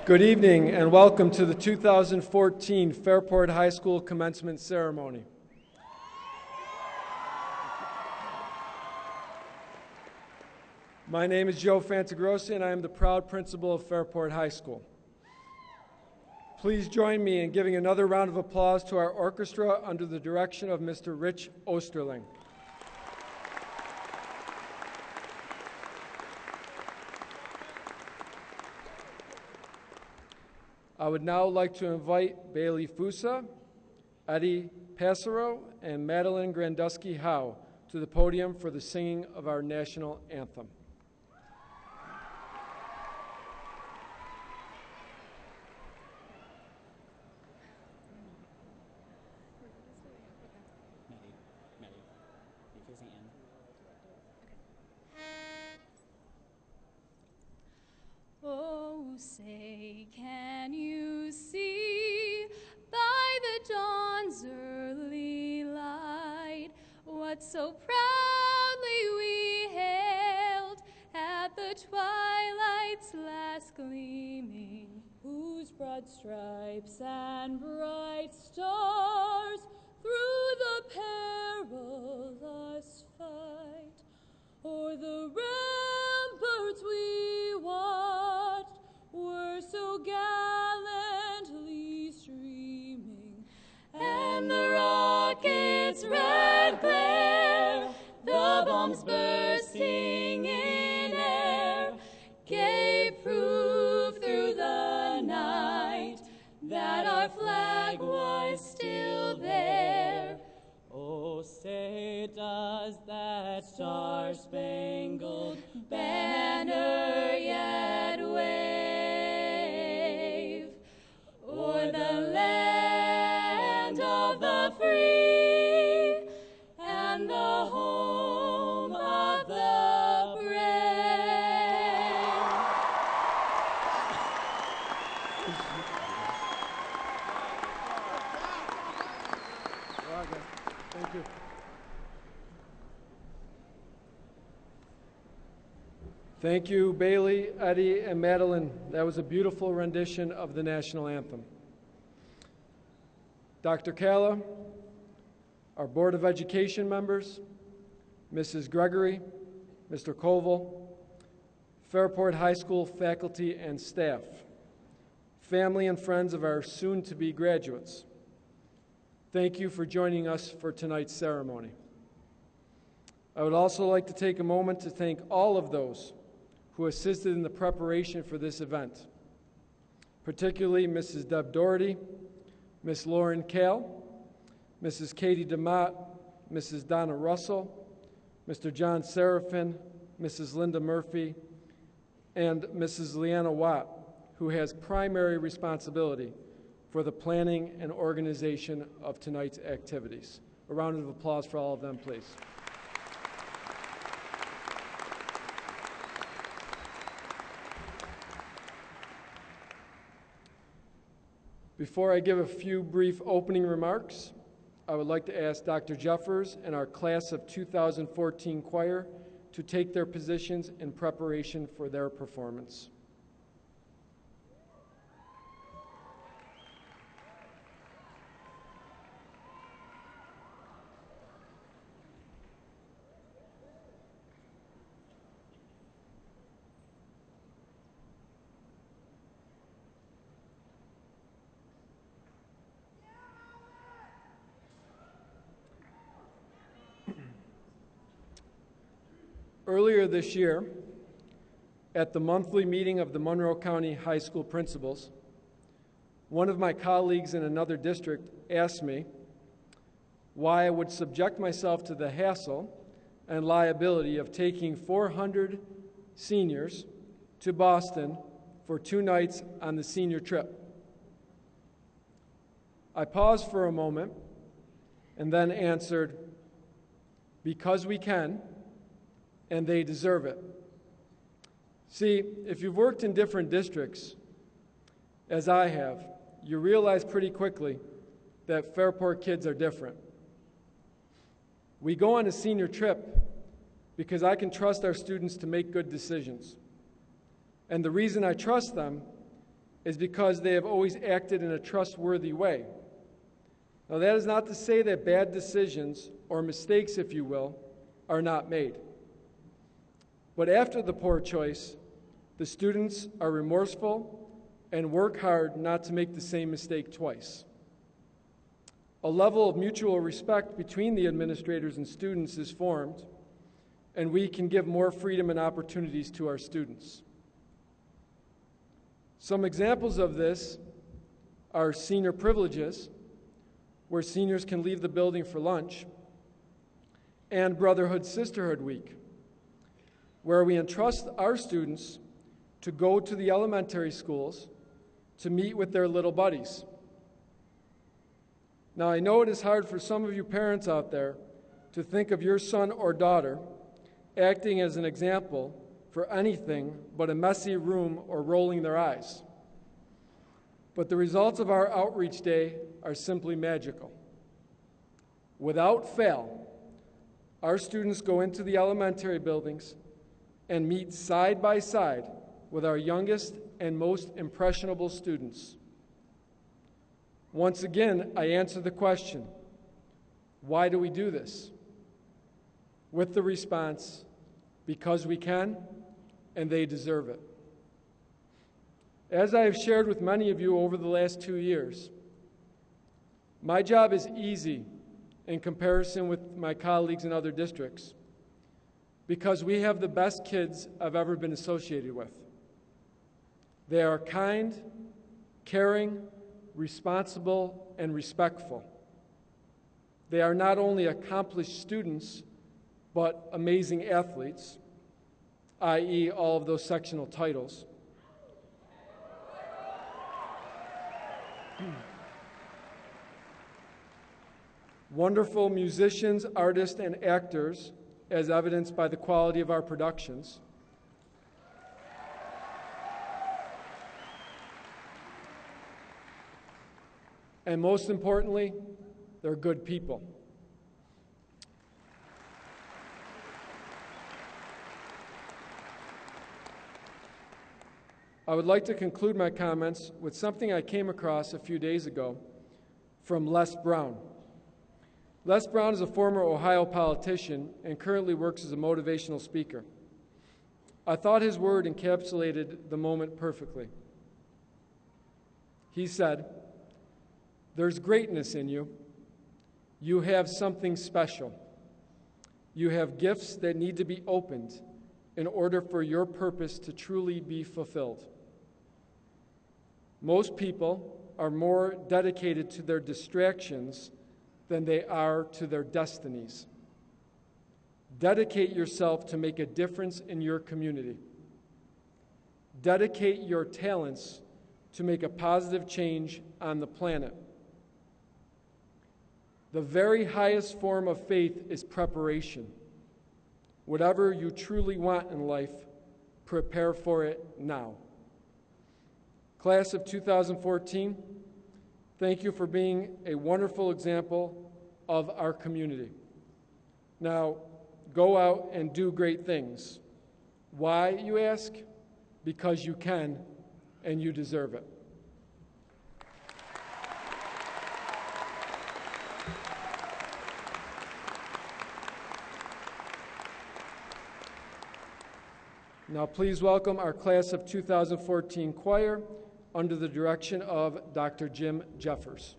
Good evening and welcome to the 2014 Fairport High School Commencement Ceremony. My name is Joe Fantagrossi and I am the proud principal of Fairport High School. Please join me in giving another round of applause to our orchestra under the direction of Mr. Rich Osterling. I would now like to invite Bailey Fusa, Eddie Passero, and Madeline Granduski-Howe to the podium for the singing of our national anthem. Oh, say, can you see by the dawn's early light what so proudly we hailed at the twilight's last gleaming, whose broad stripes and bright stars through the perilous fight o'er the ramparts we watched were so gallantly streaming, and the rocket's red glare, the bombs bursting in air, gave proof through the night that our flag was still there. Oh, say does that star-spangled banner yet wave o'er the land of the free and the home of the brave? Thank you. Thank you, Bailey, Eddie, and Madeline. That was a beautiful rendition of the national anthem. Dr. Calla, our Board of Education members, Mrs. Gregory, Mr. Koval, Fairport High School faculty and staff, family and friends of our soon-to-be graduates, thank you for joining us for tonight's ceremony. I would also like to take a moment to thank all of those who assisted in the preparation for this event, particularly Mrs. Deb Doherty, Ms. Lauren Kale, Mrs. Katie DeMott, Mrs. Donna Russell, Mr. John Serafin, Mrs. Linda Murphy, and Mrs. Leanna Watt, who has primary responsibility for the planning and organization of tonight's activities. A round of applause for all of them, please. Before I give a few brief opening remarks, I would like to ask Dr. Jeffers and our class of 2014 choir to take their positions in preparation for their performance. Earlier this year, at the monthly meeting of the Monroe County High School principals, one of my colleagues in another district asked me why I would subject myself to the hassle and liability of taking 400 seniors to Boston for 2 nights on the senior trip. I paused for a moment and then answered, because we can, and they deserve it. See, if you've worked in different districts, as I have, you realize pretty quickly that Fairport kids are different. We go on a senior trip because I can trust our students to make good decisions. And the reason I trust them is because they have always acted in a trustworthy way. Now, that is not to say that bad decisions, or mistakes, if you will, are not made. But after the poor choice, the students are remorseful and work hard not to make the same mistake twice. A level of mutual respect between the administrators and students is formed, and we can give more freedom and opportunities to our students. Some examples of this are senior privileges, where seniors can leave the building for lunch, and Brotherhood Sisterhood Week, where we entrust our students to go to the elementary schools to meet with their little buddies. Now, I know it is hard for some of you parents out there to think of your son or daughter acting as an example for anything but a messy room or rolling their eyes. But the results of our outreach day are simply magical. Without fail, our students go into the elementary buildings and meet side by side with our youngest and most impressionable students. Once again, I answer the question, why do we do this? With the response, because we can, and they deserve it. As I have shared with many of you over the last 2 years, my job is easy in comparison with my colleagues in other districts because we have the best kids I've ever been associated with. They are kind, caring, responsible, and respectful. They are not only accomplished students, but amazing athletes, i.e., all of those sectional titles. Wonderful musicians, artists, and actors, as evidenced by the quality of our productions. And most importantly, they're good people. I would like to conclude my comments with something I came across a few days ago from Les Brown. Les Brown is a former Ohio politician and currently works as a motivational speaker. I thought his word encapsulated the moment perfectly. He said, "There's greatness in you. You have something special. You have gifts that need to be opened in order for your purpose to truly be fulfilled." Most people are more dedicated to their distractions than they are to their destinies. Dedicate yourself to make a difference in your community. Dedicate your talents to make a positive change on the planet. The very highest form of faith is preparation. Whatever you truly want in life, prepare for it now. Class of 2014, thank you for being a wonderful example of our community. Now, go out and do great things. Why, you ask? Because you can, and you deserve it. Now, please welcome our class of 2014 choir under the direction of Dr. Jim Jeffers.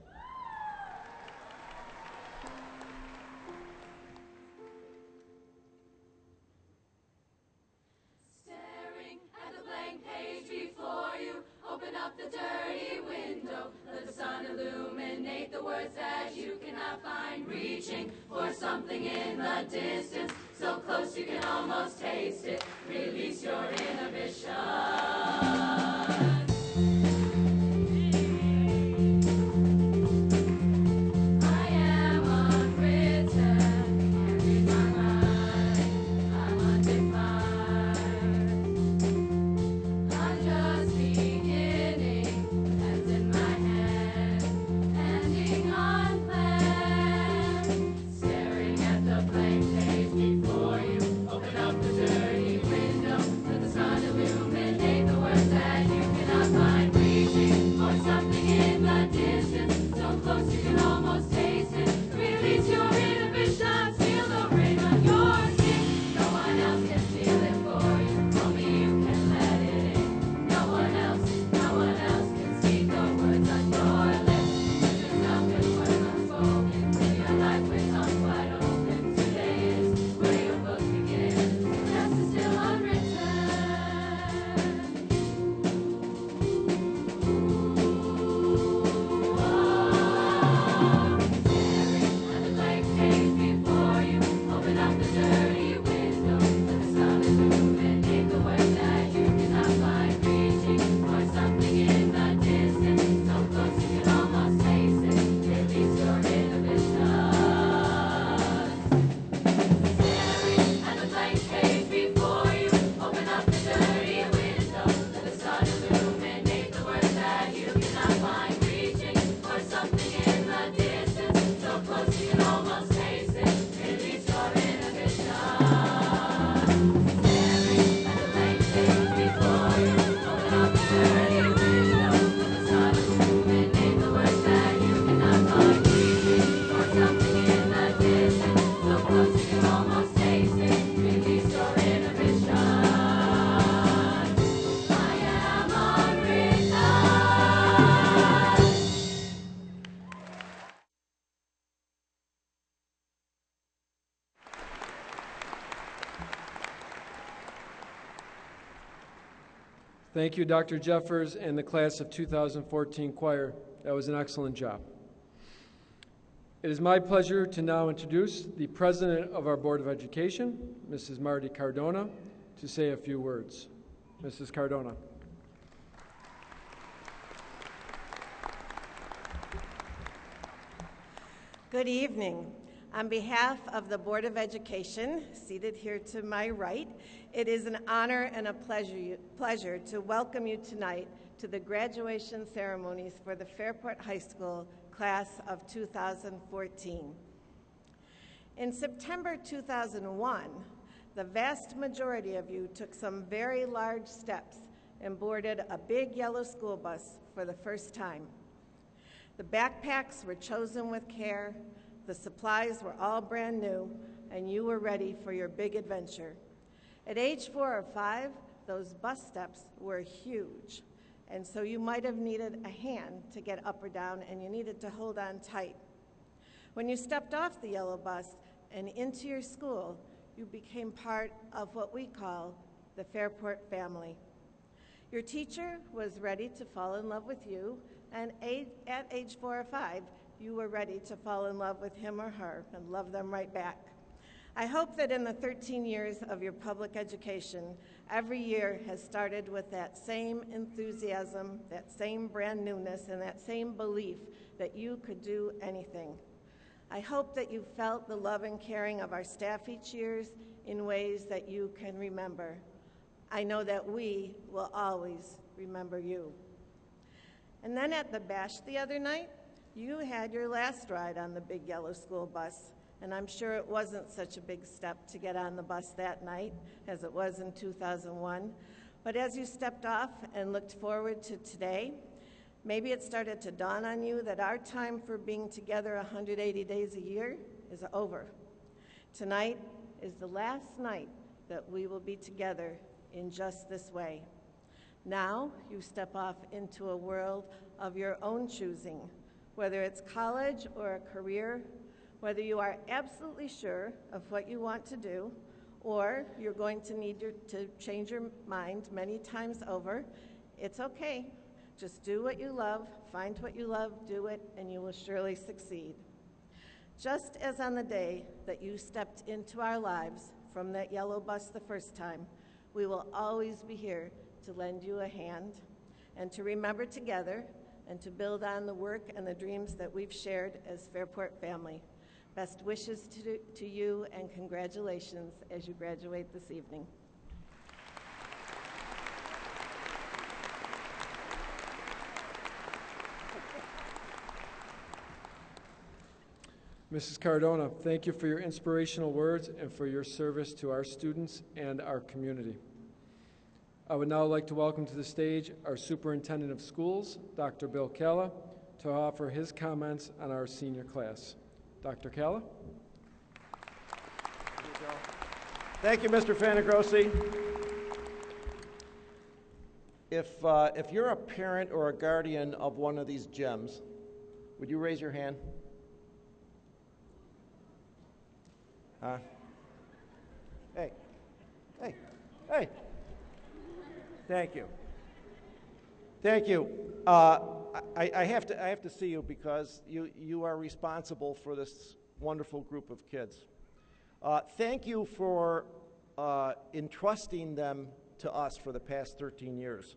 Staring at the blank page before you, open up the dirty window. Let the sun illuminate the words that you cannot find. Reaching for something in the distance, so close you can almost taste it. Release your inhibition. Before you, open up the dirty window, let the sun illuminate the words that Thank you, Dr. Jeffers and the class of 2014 choir. That was an excellent job. It is my pleasure to now introduce the President of our Board of Education, Mrs. Marty Cardona, to say a few words. Mrs. Cardona. Good evening. On behalf of the Board of Education, seated here to my right, it is an honor and a pleasure to welcome you tonight to the graduation ceremonies for the Fairport High School class of 2014. In September 2001, the vast majority of you took some very large steps and boarded a big yellow school bus for the first time. The backpacks were chosen with care, the supplies were all brand new, and you were ready for your big adventure. At age 4 or 5, those bus steps were huge, and so you might have needed a hand to get up or down, and you needed to hold on tight. When you stepped off the yellow bus and into your school, you became part of what we call the Fairport family. Your teacher was ready to fall in love with you, and at age 4 or 5, you were ready to fall in love with him or her and love them right back. I hope that in the 13 years of your public education, every year has started with that same enthusiasm, that same brand newness, and that same belief that you could do anything. I hope that you felt the love and caring of our staff each year in ways that you can remember. I know that we will always remember you. And then at the bash the other night, you had your last ride on the big yellow school bus, and I'm sure it wasn't such a big step to get on the bus that night as it was in 2001. But as you stepped off and looked forward to today, maybe it started to dawn on you that our time for being together 180 days a year is over. Tonight is the last night that we will be together in just this way. Now you step off into a world of your own choosing, whether it's college or a career, whether you are absolutely sure of what you want to do, or you're going to need to change your mind many times over. It's okay. Just do what you love, find what you love, do it, and you will surely succeed. Just as on the day that you stepped into our lives from that yellow bus the first time, we will always be here to lend you a hand and to remember together and to build on the work and the dreams that we've shared as Fairport family. Best wishes to you and congratulations as you graduate this evening. Mrs. Cardona, thank you for your inspirational words and for your service to our students and our community. I would now like to welcome to the stage our Superintendent of Schools, Dr. Bill Calla, to offer his comments on our senior class. Dr. Calla? Thank you, Mr. Fanagrossi. If you're a parent or a guardian of one of these gems, would you raise your hand? Huh? Hey. Thank you. Thank you. I have to see you because you are responsible for this wonderful group of kids. Thank you for entrusting them to us for the past 13 years.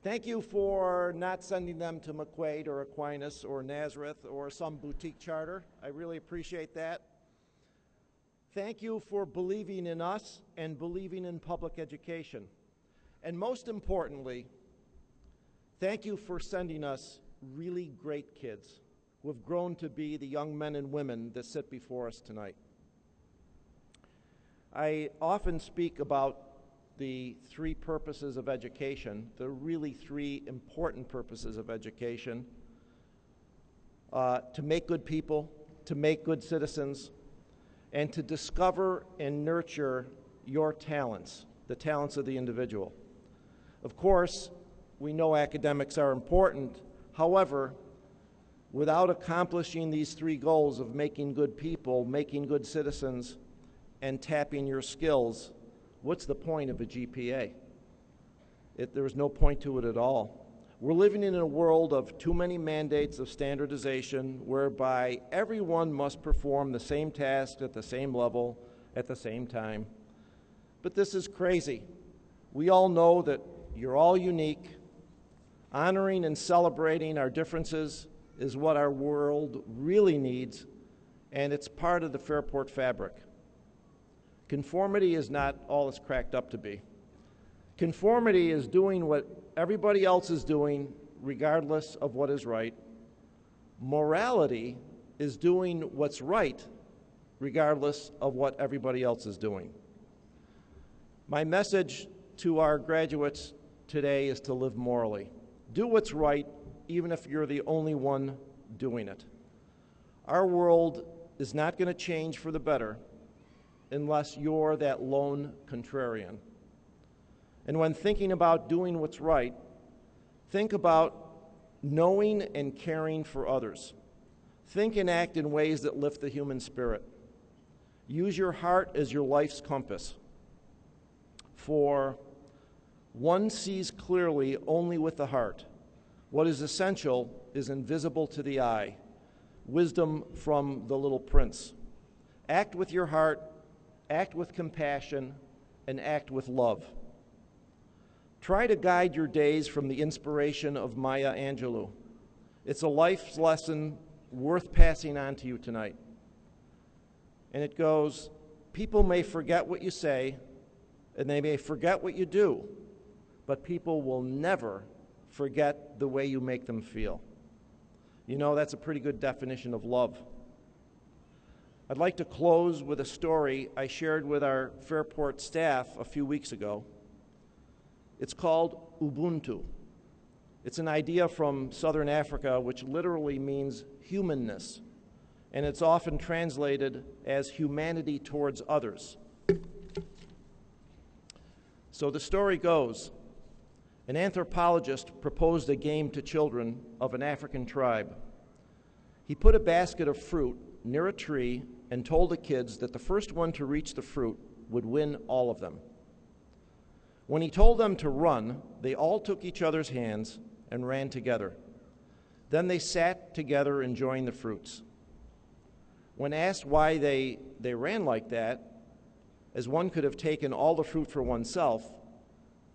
Thank you for not sending them to McQuaid or Aquinas or Nazareth or some boutique charter. I really appreciate that. Thank you for believing in us and believing in public education. And most importantly, thank you for sending us really great kids who have grown to be the young men and women that sit before us tonight. I often speak about the three purposes of education, the really three important purposes of education, to make good people, to make good citizens, and to discover and nurture your talents, the talents of the individual. Of course, we know academics are important. However, without accomplishing these three goals of making good people, making good citizens, and tapping your skills, what's the point of a GPA? There was no point to it at all. We're living in a world of too many mandates of standardization whereby everyone must perform the same task at the same level at the same time. But this is crazy. We all know that you're all unique. Honoring and celebrating our differences is what our world really needs, and it's part of the Fairport fabric. Conformity is not all it's cracked up to be. Conformity is doing what everybody else is doing, regardless of what is right. Morality is doing what's right, regardless of what everybody else is doing. My message to our graduates today is to live morally. Do what's right, even if you're the only one doing it. Our world is not going to change for the better unless you're that lone contrarian. And when thinking about doing what's right, think about knowing and caring for others. Think and act in ways that lift the human spirit. Use your heart as your life's compass. For one sees clearly only with the heart. What is essential is invisible to the eye. Wisdom from the Little Prince. Act with your heart, act with compassion, and act with love. Try to guide your days from the inspiration of Maya Angelou. It's a life lesson worth passing on to you tonight. And it goes, people may forget what you say, and they may forget what you do, but people will never forget the way you make them feel. You know, that's a pretty good definition of love. I'd like to close with a story I shared with our Fairport staff a few weeks ago. It's called Ubuntu. It's an idea from Southern Africa which literally means humanness, and it's often translated as humanity towards others. So the story goes, an anthropologist proposed a game to children of an African tribe. He put a basket of fruit near a tree and told the kids that the first one to reach the fruit would win all of them. When he told them to run, they all took each other's hands and ran together. Then they sat together enjoying the fruits. When asked why they ran like that, as one could have taken all the fruit for oneself,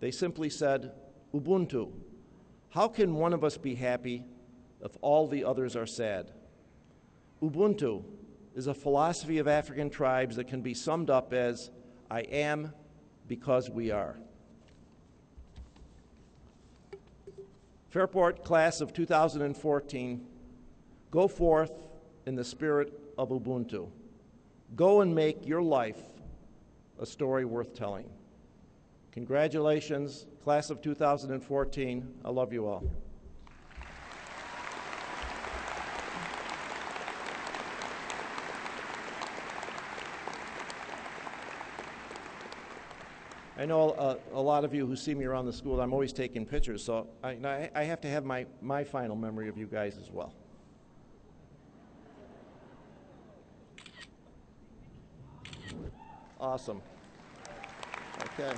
they simply said, Ubuntu. How can one of us be happy if all the others are sad? Ubuntu is a philosophy of African tribes that can be summed up as, I am because we are. Fairport class of 2014, go forth in the spirit of Ubuntu. Go and make your life a story worth telling. Congratulations, class of 2014. I love you all. I know a lot of you who see me around the school, I'm always taking pictures, so I have to have my final memory of you guys as well. Awesome. Okay.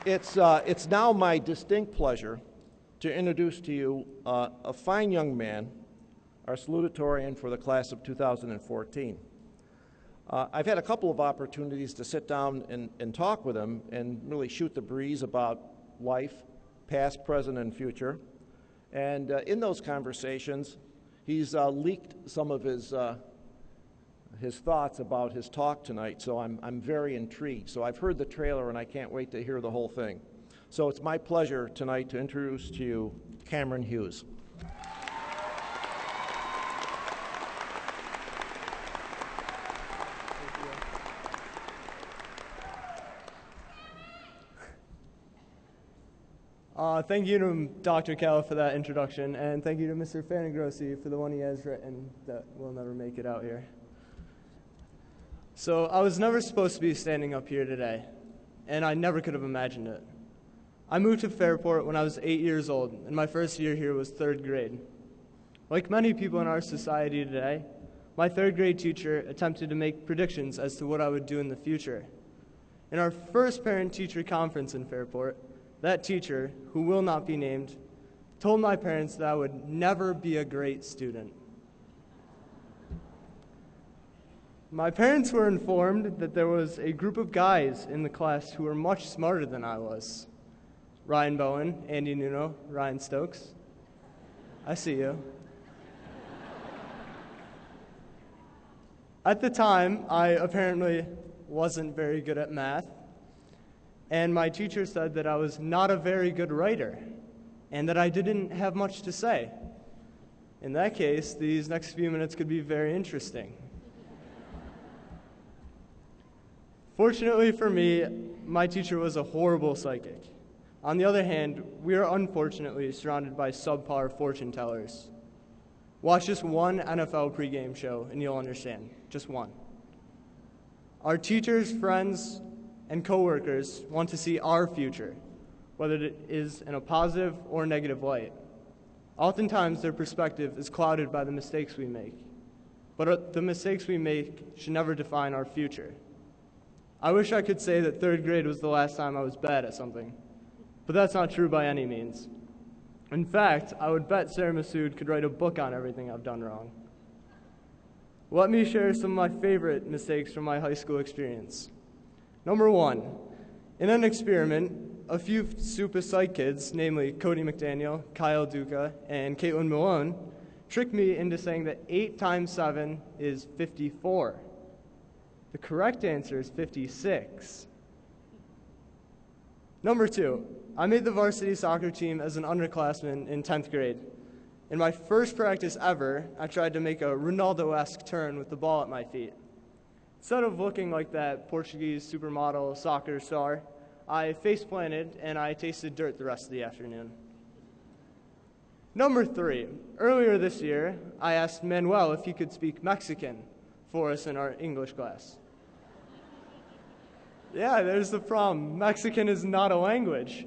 It's now my distinct pleasure to introduce to you a fine young man, our salutatorian for the class of 2014. I've had a couple of opportunities to sit down and talk with him and really shoot the breeze about life, past, present, and future. And in those conversations, he's leaked some of his thoughts about his talk tonight, so I'm very intrigued. So I've heard the trailer, and I can't wait to hear the whole thing. So it's my pleasure tonight to introduce to you Cameron Hughes. Thank you to Dr. Kell for that introduction, and thank you to Mr. Fanagrossi for the one he has written that will never make it out here. So I was never supposed to be standing up here today, and I never could have imagined it. I moved to Fairport when I was 8 years old, and my first year here was 3rd grade. Like many people in our society today, my 3rd grade teacher attempted to make predictions as to what I would do in the future. In our first parent-teacher conference in Fairport, that teacher, who will not be named, told my parents that I would never be a great student. My parents were informed that there was a group of guys in the class who were much smarter than I was. Ryan Bowen, Andy Nuno, Ryan Stokes. I see you. At the time, I apparently wasn't very good at math, and my teacher said that I was not a very good writer, and that I didn't have much to say. In that case, these next few minutes could be very interesting. Fortunately for me, my teacher was a horrible psychic. On the other hand, we are unfortunately surrounded by subpar fortune tellers. Watch just one NFL pregame show and you'll understand. Just one. Our teachers, friends, and coworkers want to see our future, whether it is in a positive or negative light. Oftentimes, their perspective is clouded by the mistakes we make. But the mistakes we make should never define our future. I wish I could say that third grade was the last time I was bad at something, but that's not true by any means. In fact, I would bet Sarah Massoud could write a book on everything I've done wrong. Let me share some of my favorite mistakes from my high school experience. Number one, in an experiment, a few super psych kids, namely Cody McDaniel, Kyle Duca, and Caitlin Malone, tricked me into saying that 8 times 7 is 54. The correct answer is 56. Number two, I made the varsity soccer team as an underclassman in 10th grade. In my first practice ever, I tried to make a Ronaldo-esque turn with the ball at my feet. Instead of looking like that Portuguese supermodel soccer star, I face-planted and I tasted dirt the rest of the afternoon. Number three, earlier this year, I asked Manuel if he could speak Mexican for us in our English class. Yeah, there's the problem. Mexican is not a language.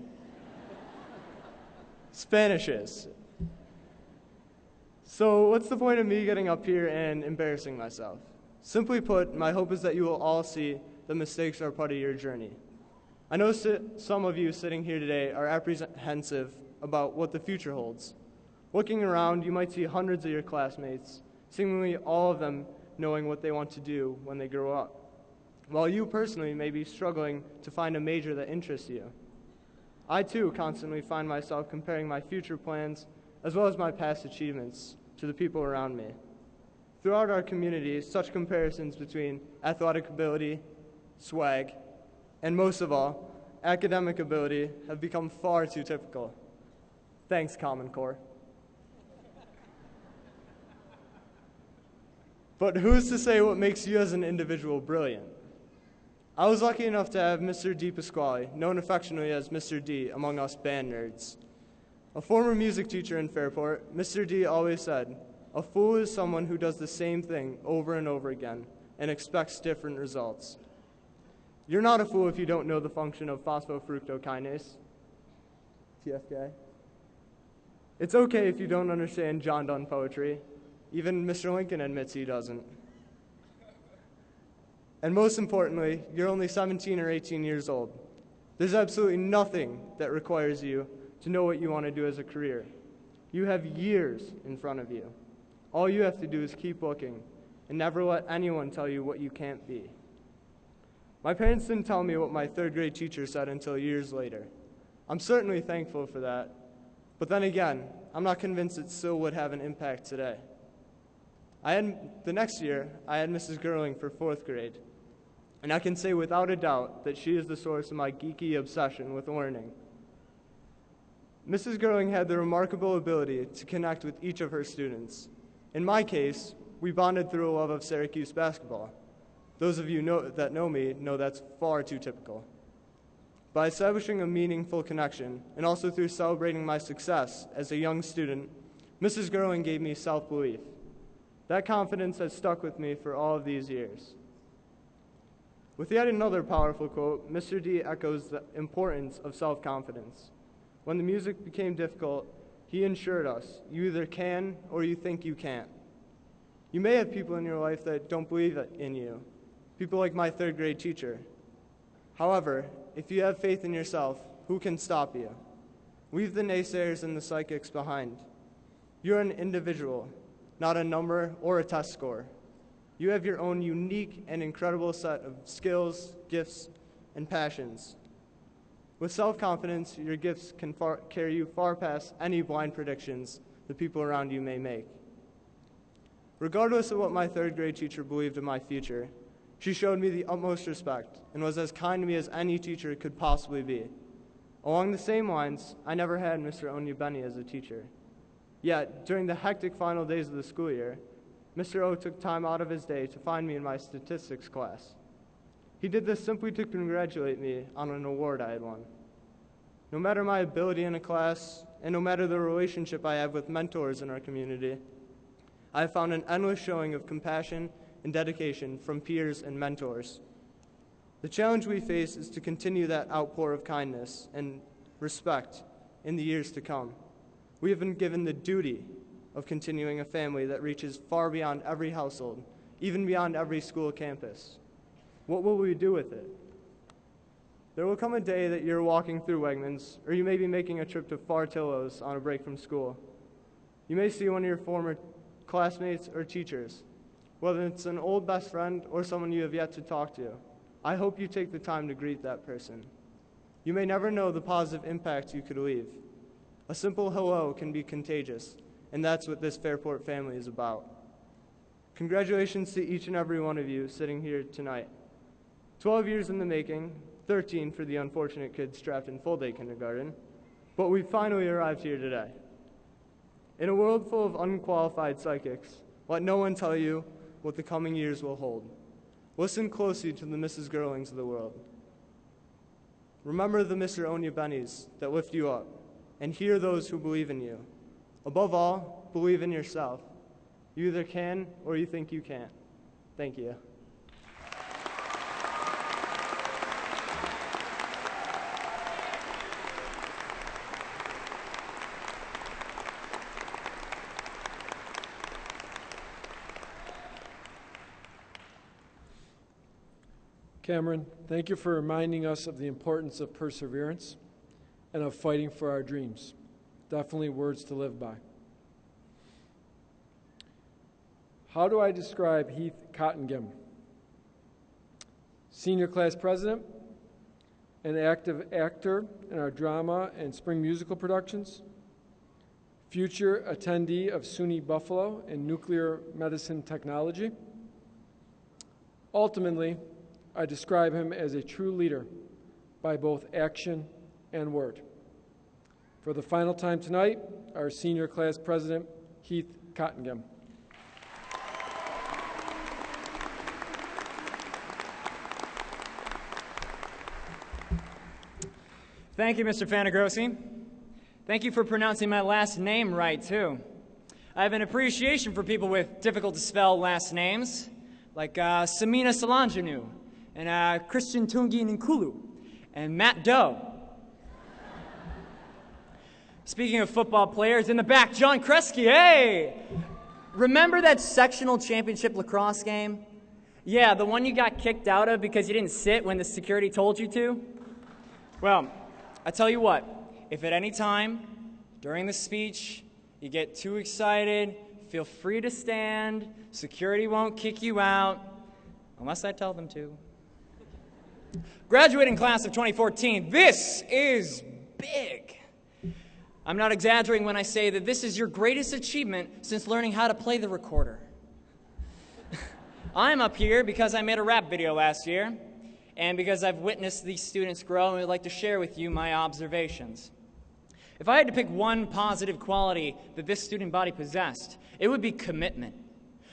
Spanish is. So what's the point of me getting up here and embarrassing myself? Simply put, my hope is that you will all see that mistakes are part of your journey. I know some of you sitting here today are apprehensive about what the future holds. Looking around, you might see hundreds of your classmates, seemingly all of them knowing what they want to do when they grow up, while you personally may be struggling to find a major that interests you. I too constantly find myself comparing my future plans as well as my past achievements to the people around me. Throughout our community, such comparisons between athletic ability, swag, and most of all, academic ability have become far too typical. Thanks, Common Core. But who's to say what makes you as an individual brilliant? I was lucky enough to have Mr. D. Pasquale, known affectionately as Mr. D, among us band nerds. A former music teacher in Fairport, Mr. D always said, "A fool is someone who does the same thing over and over again and expects different results." You're not a fool if you don't know the function of phosphofructokinase, PFK. It's okay if you don't understand John Donne poetry. Even Mr. Lincoln admits he doesn't. And most importantly, you're only 17 or 18 years old. There's absolutely nothing that requires you to know what you want to do as a career. You have years in front of you. All you have to do is keep looking and never let anyone tell you what you can't be. My parents didn't tell me what my third grade teacher said until years later. I'm certainly thankful for that, but then again, I'm not convinced it still would have an impact today. The next year, I had Mrs. Gerling for 4th grade, and I can say without a doubt that she is the source of my geeky obsession with learning. Mrs. Gerling had the remarkable ability to connect with each of her students. In my case, we bonded through a love of Syracuse basketball. Those of you that know me know that's far too typical. By establishing a meaningful connection, and also through celebrating my success as a young student, Mrs. Gerling gave me self-belief. That confidence has stuck with me for all of these years. With yet another powerful quote, Mr. D echoes the importance of self-confidence. When the music became difficult, he assured us, you either can or you think you can't. You may have people in your life that don't believe in you, people like my third grade teacher. However, if you have faith in yourself, who can stop you? Leave the naysayers and the psychics behind. You're an individual, not a number or a test score. You have your own unique and incredible set of skills, gifts, and passions. With self-confidence, your gifts can carry you far past any blind predictions the people around you may make. Regardless of what my third grade teacher believed of my future, she showed me the utmost respect and was as kind to me as any teacher could possibly be. Along the same lines, I never had Mr. Onyebeni as a teacher. Yet, during the hectic final days of the school year, Mr. O took time out of his day to find me in my statistics class. He did this simply to congratulate me on an award I had won. No matter my ability in a class, and no matter the relationship I have with mentors in our community, I have found an endless showing of compassion and dedication from peers and mentors. The challenge we face is to continue that outpour of kindness and respect in the years to come. We have been given the duty of continuing a family that reaches far beyond every household, even beyond every school campus. What will we do with it? There will come a day that you're walking through Wegmans, or you may be making a trip to Fartillo's on a break from school. You may see one of your former classmates or teachers, whether it's an old best friend or someone you have yet to talk to. I hope you take the time to greet that person. You may never know the positive impact you could leave. A simple hello can be contagious, and that's what this Fairport family is about. Congratulations to each and every one of you sitting here tonight. 12 years in the making, 13 for the unfortunate kids trapped in full-day kindergarten, but we finally arrived here today. In a world full of unqualified psychics, let no one tell you what the coming years will hold. Listen closely to the Mrs. Gerlings of the world. Remember the Mr. Onyebenis that lift you up, and hear those who believe in you. Above all, believe in yourself. You either can or you think you can't. Thank you. Cameron, thank you for reminding us of the importance of perseverance and of fighting for our dreams. Definitely words to live by. How do I describe Heath Cottengim? Senior class president, an active actor in our drama and spring musical productions, future attendee of SUNY Buffalo in nuclear medicine technology. Ultimately, I describe him as a true leader by both action and word. For the final time tonight, our senior class president, Heath Cottengim. Thank you, Mr. Fanagrossi. Thank you for pronouncing my last name right, too. I have an appreciation for people with difficult-to-spell last names, like Samina Solanjanu, and Christian Tungi Nkulu, and Matt Doe. Speaking of football players, in the back, John Kresge, hey! Remember that sectional championship lacrosse game? Yeah, the one you got kicked out of because you didn't sit when the security told you to? Well, I tell you what, if at any time during the speech you get too excited, feel free to stand. Security won't kick you out, unless I tell them to. Graduating class of 2014, this is big. I'm not exaggerating when I say that this is your greatest achievement since learning how to play the recorder. I'm up here because I made a rap video last year, and because I've witnessed these students grow and would like to share with you my observations. If I had to pick one positive quality that this student body possessed, it would be commitment.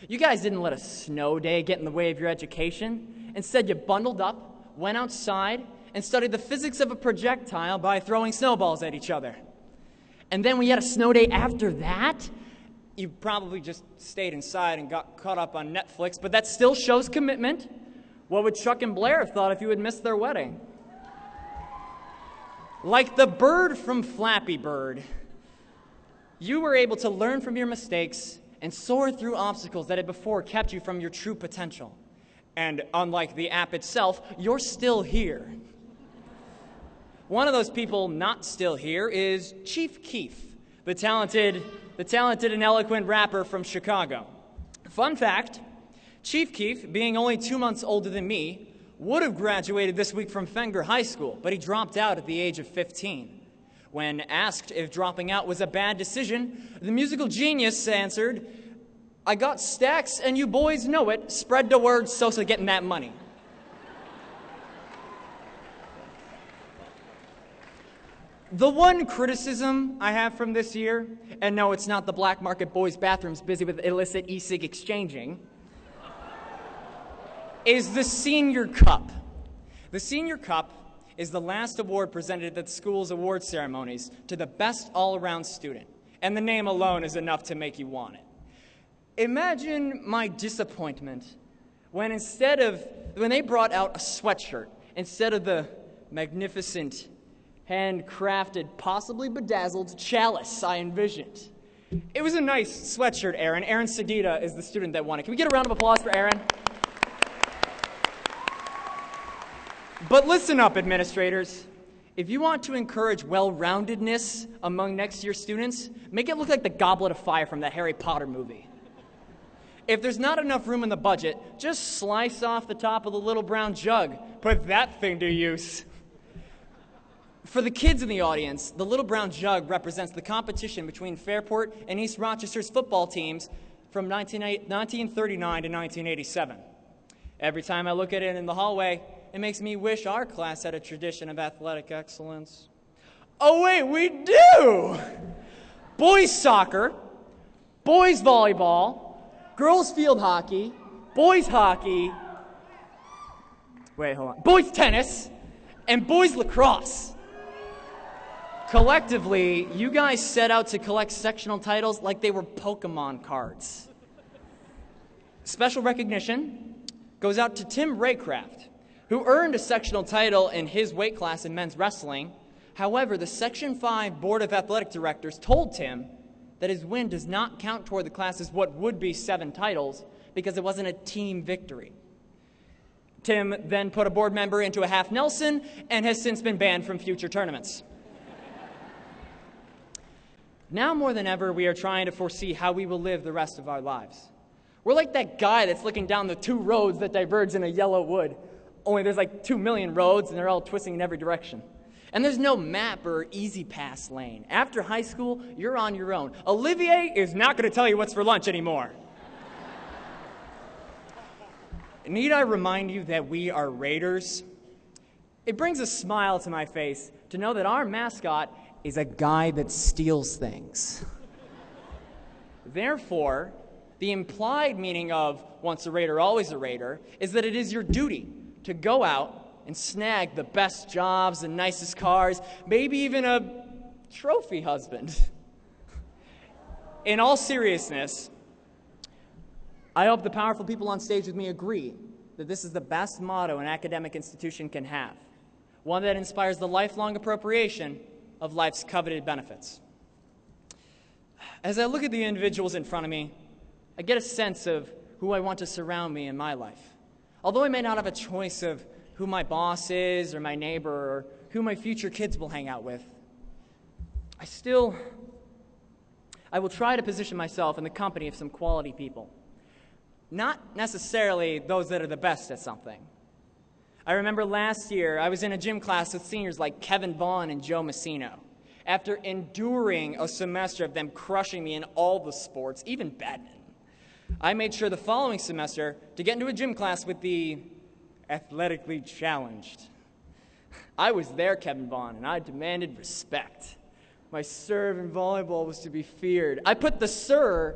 You guys didn't let a snow day get in the way of your education. Instead, you bundled up, went outside, and studied the physics of a projectile by throwing snowballs at each other. And then when you had a snow day after that, you probably just stayed inside and got caught up on Netflix, but that still shows commitment. What would Chuck and Blair have thought if you had missed their wedding? Like the bird from Flappy Bird, you were able to learn from your mistakes and soar through obstacles that had before kept you from your true potential. And unlike the app itself, you're still here. One of those people not still here is Chief Keef, the talented and eloquent rapper from Chicago. Fun fact, Chief Keef, being only 2 months older than me, would have graduated this week from Fenger High School, but he dropped out at the age of 15. When asked if dropping out was a bad decision, the musical genius answered, "I got stacks and you boys know it. Spread the word, Sosa getting that money." The one criticism I have from this year, and no, it's not the black market boys' bathrooms busy with illicit e-cig exchanging, is the Senior Cup. The Senior Cup is the last award presented at the school's award ceremonies to the best all-around student, and the name alone is enough to make you want it. Imagine my disappointment when they brought out a sweatshirt instead of the magnificent, handcrafted, possibly bedazzled chalice I envisioned. It was a nice sweatshirt, Aaron. Aaron Sedita is the student that won it. Can we get a round of applause for Aaron? But listen up, administrators. If you want to encourage well-roundedness among next year's students, make it look like the Goblet of Fire from that Harry Potter movie. If there's not enough room in the budget, just slice off the top of the little brown jug. Put that thing to use. For the kids in the audience, the little brown jug represents the competition between Fairport and East Rochester's football teams from 1939 to 1987. Every time I look at it in the hallway, it makes me wish our class had a tradition of athletic excellence. Oh wait, we do! Boys soccer, boys volleyball, girls field hockey, boys hockey, boys tennis, and boys lacrosse. Collectively, you guys set out to collect sectional titles like they were Pokemon cards. Special recognition goes out to Tim Raycraft, who earned a sectional title in his weight class in men's wrestling. However, the Section 5 Board of Athletic Directors told Tim that his win does not count toward the class's what would be 7 titles because it wasn't a team victory. Tim then put a board member into a half Nelson and has since been banned from future tournaments. Now more than ever, we are trying to foresee how we will live the rest of our lives. We're like that guy that's looking down the 2 roads that diverge in a yellow wood. Only there's like 2 million roads, and they're all twisting in every direction. And there's no map or easy pass lane. After high school, you're on your own. Olivier is not going to tell you what's for lunch anymore. Need I remind you that we are Raiders? It brings a smile to my face to know that our mascot is a guy that steals things. Therefore, the implied meaning of once a Raider, always a Raider is that it is your duty to go out and snag the best jobs, the nicest cars, maybe even a trophy husband. In all seriousness, I hope the powerful people on stage with me agree that this is the best motto an academic institution can have, one that inspires the lifelong appropriation of life's coveted benefits. As I look at the individuals in front of me, I get a sense of who I want to surround me in my life. Although I may not have a choice of who my boss is or my neighbor or who my future kids will hang out with, I will try to position myself in the company of some quality people. Not necessarily those that are the best at something. I remember last year I was in a gym class with seniors like Kevin Vaughn and Joe Messino. After enduring a semester of them crushing me in all the sports, even badminton, I made sure the following semester to get into a gym class with the athletically challenged. I was there, Kevin Vaughn, and I demanded respect. My serve in volleyball was to be feared. I put the sir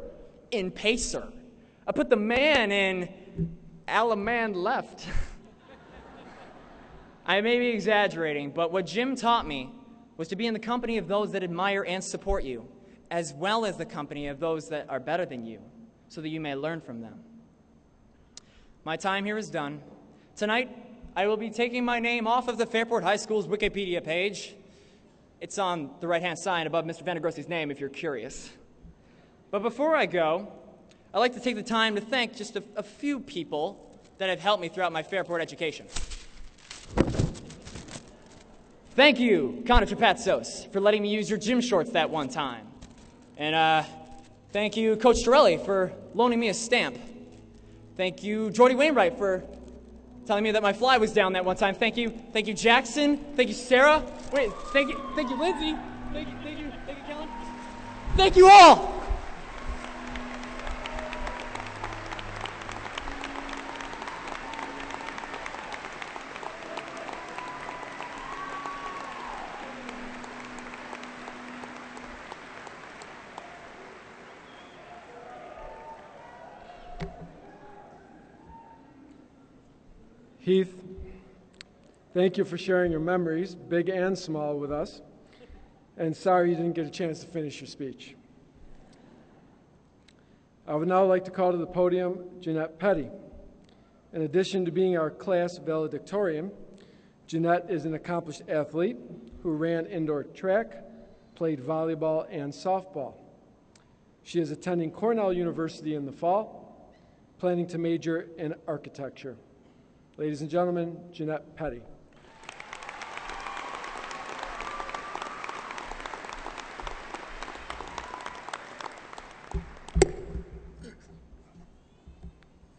in pacer. I put the man in Alaman left. I may be exaggerating, but what Jim taught me was to be in the company of those that admire and support you, as well as the company of those that are better than you, so that you may learn from them. My time here is done. Tonight, I will be taking my name off of the Fairport High School's Wikipedia page. It's on the right-hand side above Mr. Vandegrossi's name if you're curious. But before I go, I'd like to take the time to thank just a few people that have helped me throughout my Fairport education. Thank you, Connor Trapatsos, for letting me use your gym shorts that one time. And thank you, Coach Torelli, for loaning me a stamp. Thank you, Jordy Wainwright, for telling me that my fly was down that one time. Thank you, Jackson. Thank you, Sarah. Wait, thank you, Lindsay. Thank you, Kellen. Thank you all. Heath, thank you for sharing your memories, big and small, with us. And sorry you didn't get a chance to finish your speech. I would now like to call to the podium Jeanette Petty. In addition to being our class valedictorian, Jeanette is an accomplished athlete who ran indoor track, played volleyball and softball. She is attending Cornell University in the fall, planning to major in architecture. Ladies and gentlemen, Jeanette Petty.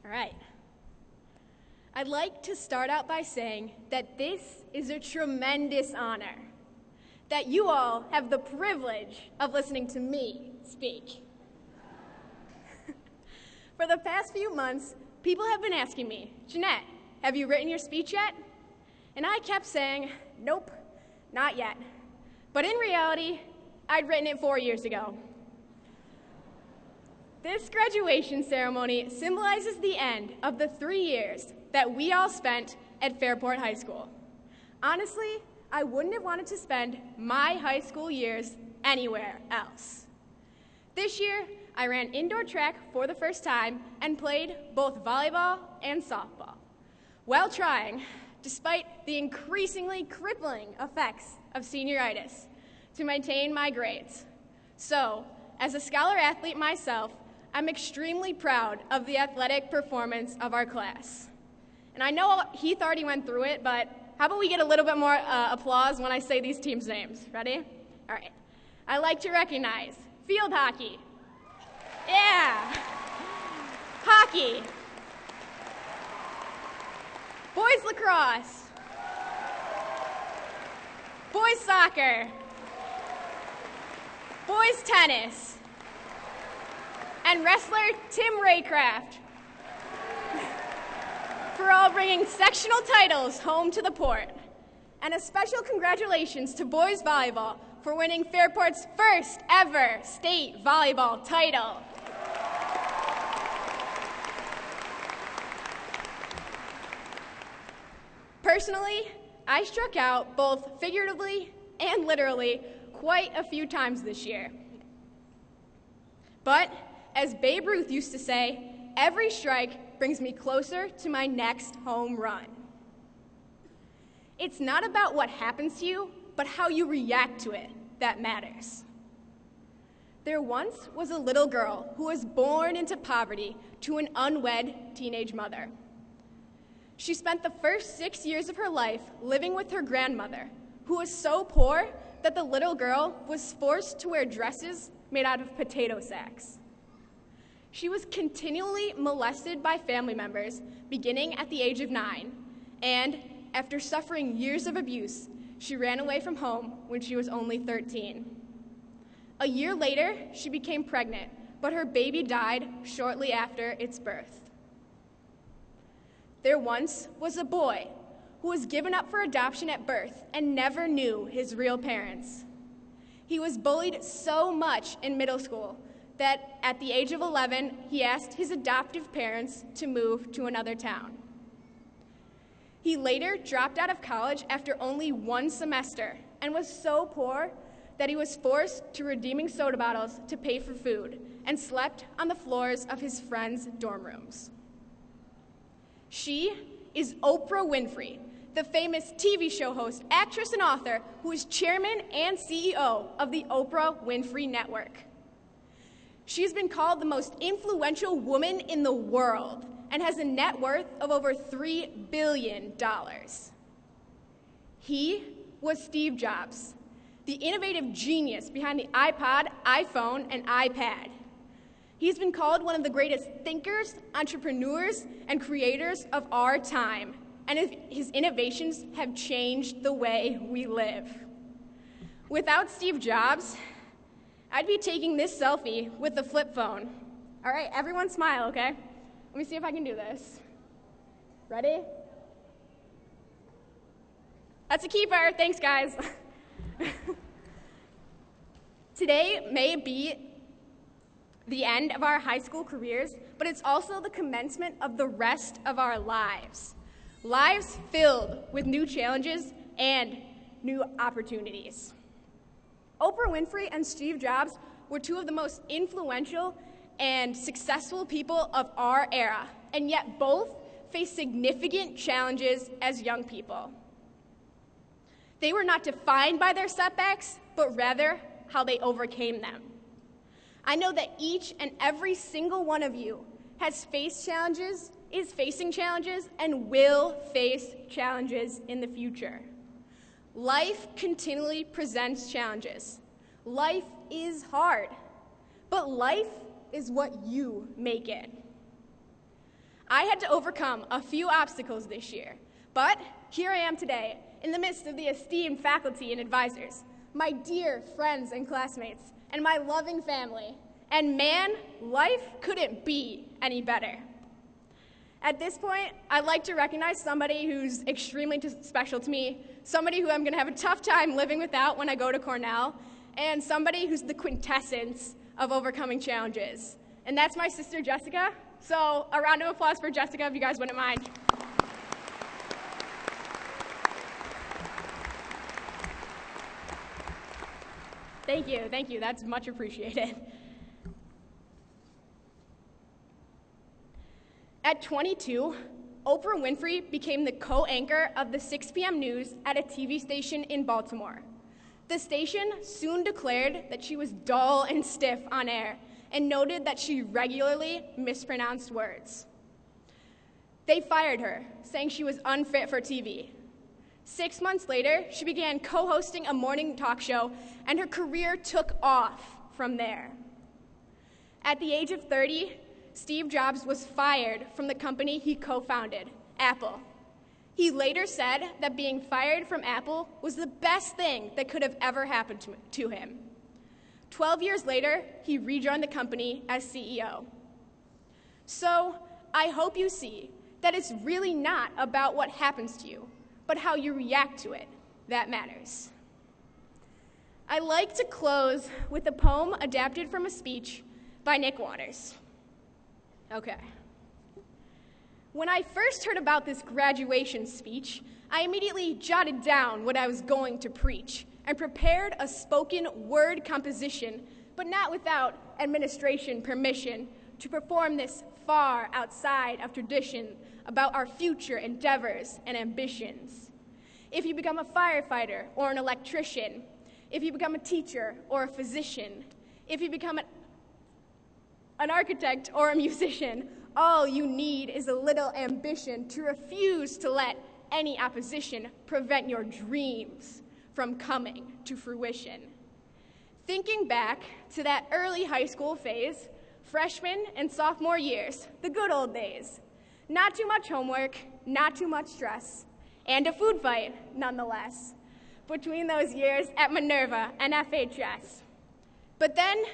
All right. I'd like to start out by saying that this is a tremendous honor, that you all have the privilege of listening to me speak. For the past few months, people have been asking me, Jeanette, have you written your speech yet? And I kept saying, nope, not yet. But in reality, I'd written it 4 years ago. This graduation ceremony symbolizes the end of the 3 years that we all spent at Fairport High School. Honestly, I wouldn't have wanted to spend my high school years anywhere else. This year, I ran indoor track for the first time and played both volleyball and softball, while trying, despite the increasingly crippling effects of senioritis, to maintain my grades. So, as a scholar athlete myself, I'm extremely proud of the athletic performance of our class. And I know Heath already went through it, but how about we get a little bit more applause when I say these teams' names? Ready? All right. I'd like to recognize field hockey. Yeah. Hockey. Boys lacrosse. Boys soccer. Boys tennis. And wrestler Tim Raycraft. For all bringing sectional titles home to the port. And a special congratulations to boys volleyball for winning Fairport's first ever state volleyball title. Personally, I struck out both figuratively and literally quite a few times this year. But, as Babe Ruth used to say, every strike brings me closer to my next home run. It's not about what happens to you, but how you react to it that matters. There once was a little girl who was born into poverty to an unwed teenage mother. She spent the first 6 years of her life living with her grandmother, who was so poor that the little girl was forced to wear dresses made out of potato sacks. She was continually molested by family members beginning at the age of 9, and after suffering years of abuse, she ran away from home when she was only 13. A year later, she became pregnant, but her baby died shortly after its birth. There once was a boy who was given up for adoption at birth and never knew his real parents. He was bullied so much in middle school that at the age of 11, he asked his adoptive parents to move to another town. He later dropped out of college after only 1 semester and was so poor that he was forced to redeeming soda bottles to pay for food and slept on the floors of his friends' dorm rooms. She is Oprah Winfrey, the famous TV show host, actress, and author who is chairman and CEO of the Oprah Winfrey Network. She's been called the most influential woman in the world and has a net worth of over $3 billion. He was Steve Jobs, the innovative genius behind the iPod, iPhone, and iPad. He's been called one of the greatest thinkers, entrepreneurs, and creators of our time, and his innovations have changed the way we live. Without Steve Jobs, I'd be taking this selfie with the flip phone. All right, everyone smile, okay? Let me see if I can do this. Ready? That's a keeper. Thanks, guys. Today may be the end of our high school careers, but it's also the commencement of the rest of our lives. Lives filled with new challenges and new opportunities. Oprah Winfrey and Steve Jobs were two of the most influential and successful people of our era, and yet both faced significant challenges as young people. They were not defined by their setbacks, but rather how they overcame them. I know that each and every single one of you has faced challenges, is facing challenges, and will face challenges in the future. Life continually presents challenges. Life is hard, but life is what you make it. I had to overcome a few obstacles this year, but here I am today in the midst of the esteemed faculty and advisors, my dear friends and classmates, and my loving family. And man, life couldn't be any better. At this point, I'd like to recognize somebody who's extremely special to me, somebody who I'm going to have a tough time living without when I go to Cornell, and somebody who's the quintessence of overcoming challenges. And that's my sister, Jessica. So a round of applause for Jessica, if you guys wouldn't mind. Thank you, that's much appreciated. At 22, Oprah Winfrey became the co-anchor of the 6 p.m. news at a TV station in Baltimore. The station soon declared that she was dull and stiff on air and noted that she regularly mispronounced words. They fired her, saying she was unfit for TV. 6 months later, she began co-hosting a morning talk show, and her career took off from there. At the age of 30, Steve Jobs was fired from the company he co-founded, Apple. He later said that being fired from Apple was the best thing that could have ever happened to him. 12 years later, he rejoined the company as CEO. So I hope you see that it's really not about what happens to you, but how you react to it that matters. I like to close with a poem adapted from a speech by Nick Waters. Okay. When I first heard about this graduation speech, I immediately jotted down what I was going to preach and prepared a spoken word composition, but not without administration permission, to perform this far outside of tradition about our future endeavors and ambitions. If you become a firefighter or an electrician, if you become a teacher or a physician, if you become an architect or a musician, all you need is a little ambition to refuse to let any opposition prevent your dreams from coming to fruition. Thinking back to that early high school phase, freshman and sophomore years, the good old days, not too much homework, not too much stress, and a food fight, nonetheless, between those years at Minerva and FHS. But then,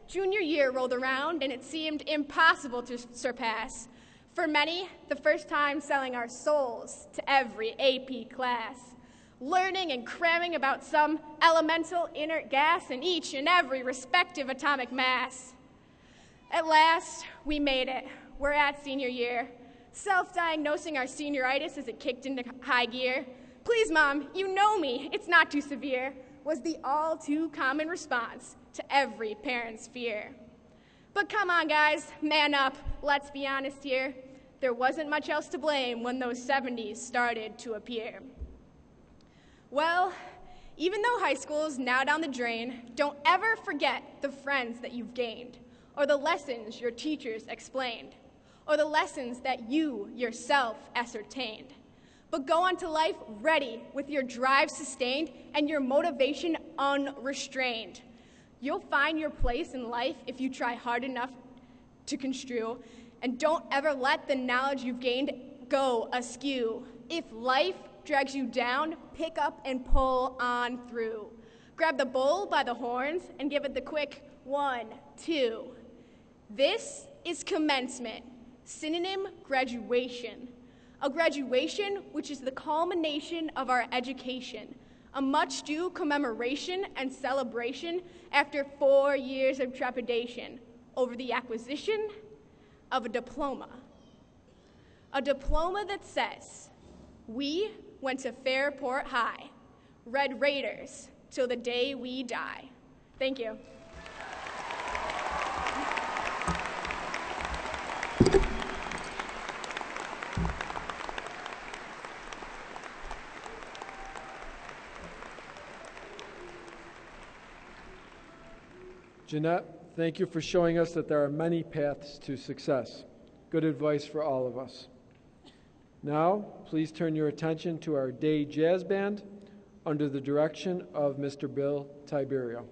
junior year rolled around and it seemed impossible to surpass. For many, the first time selling our souls to every AP class, learning and cramming about some elemental inert gas in each and every respective atomic mass. At last, we made it. We're at senior year, self-diagnosing our senioritis as it kicked into high gear. "Please, Mom, you know me, it's not too severe," was the all too common response to every parent's fear. But come on, guys, man up, let's be honest here. There wasn't much else to blame when those 70s started to appear. Well, even though high school is now down the drain, don't ever forget the friends that you've gained, or the lessons your teachers explained, or the lessons that you yourself ascertained. but go on to life ready with your drive sustained and your motivation unrestrained. You'll find your place in life if you try hard enough to construe, and don't ever let the knowledge you've gained go askew. If life drags you down, pick up and pull on through. Grab the bull by the horns and give it the quick 1, 2. This is commencement, synonym graduation. A graduation which is the culmination of our education, a much due commemoration and celebration after 4 years of trepidation over the acquisition of a diploma. A diploma that says, we went to Fairport High, Red Raiders, till the day we die. Thank you. Jeanette, thank you for showing us that there are many paths to success. Good advice for all of us. Now, please turn your attention to our day jazz band under the direction of Mr. Bill Tiberio.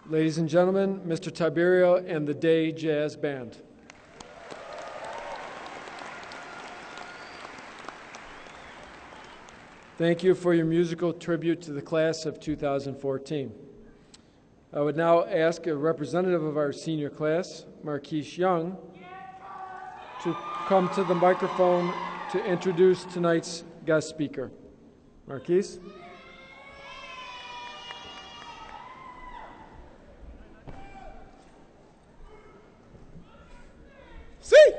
Ladies and gentlemen, Mr. Tiberio and the Day Jazz Band. Thank you for your musical tribute to the class of 2014. I would now ask a representative of our senior class, Marquise Young, to come to the microphone to introduce tonight's guest speaker. Marquise? See?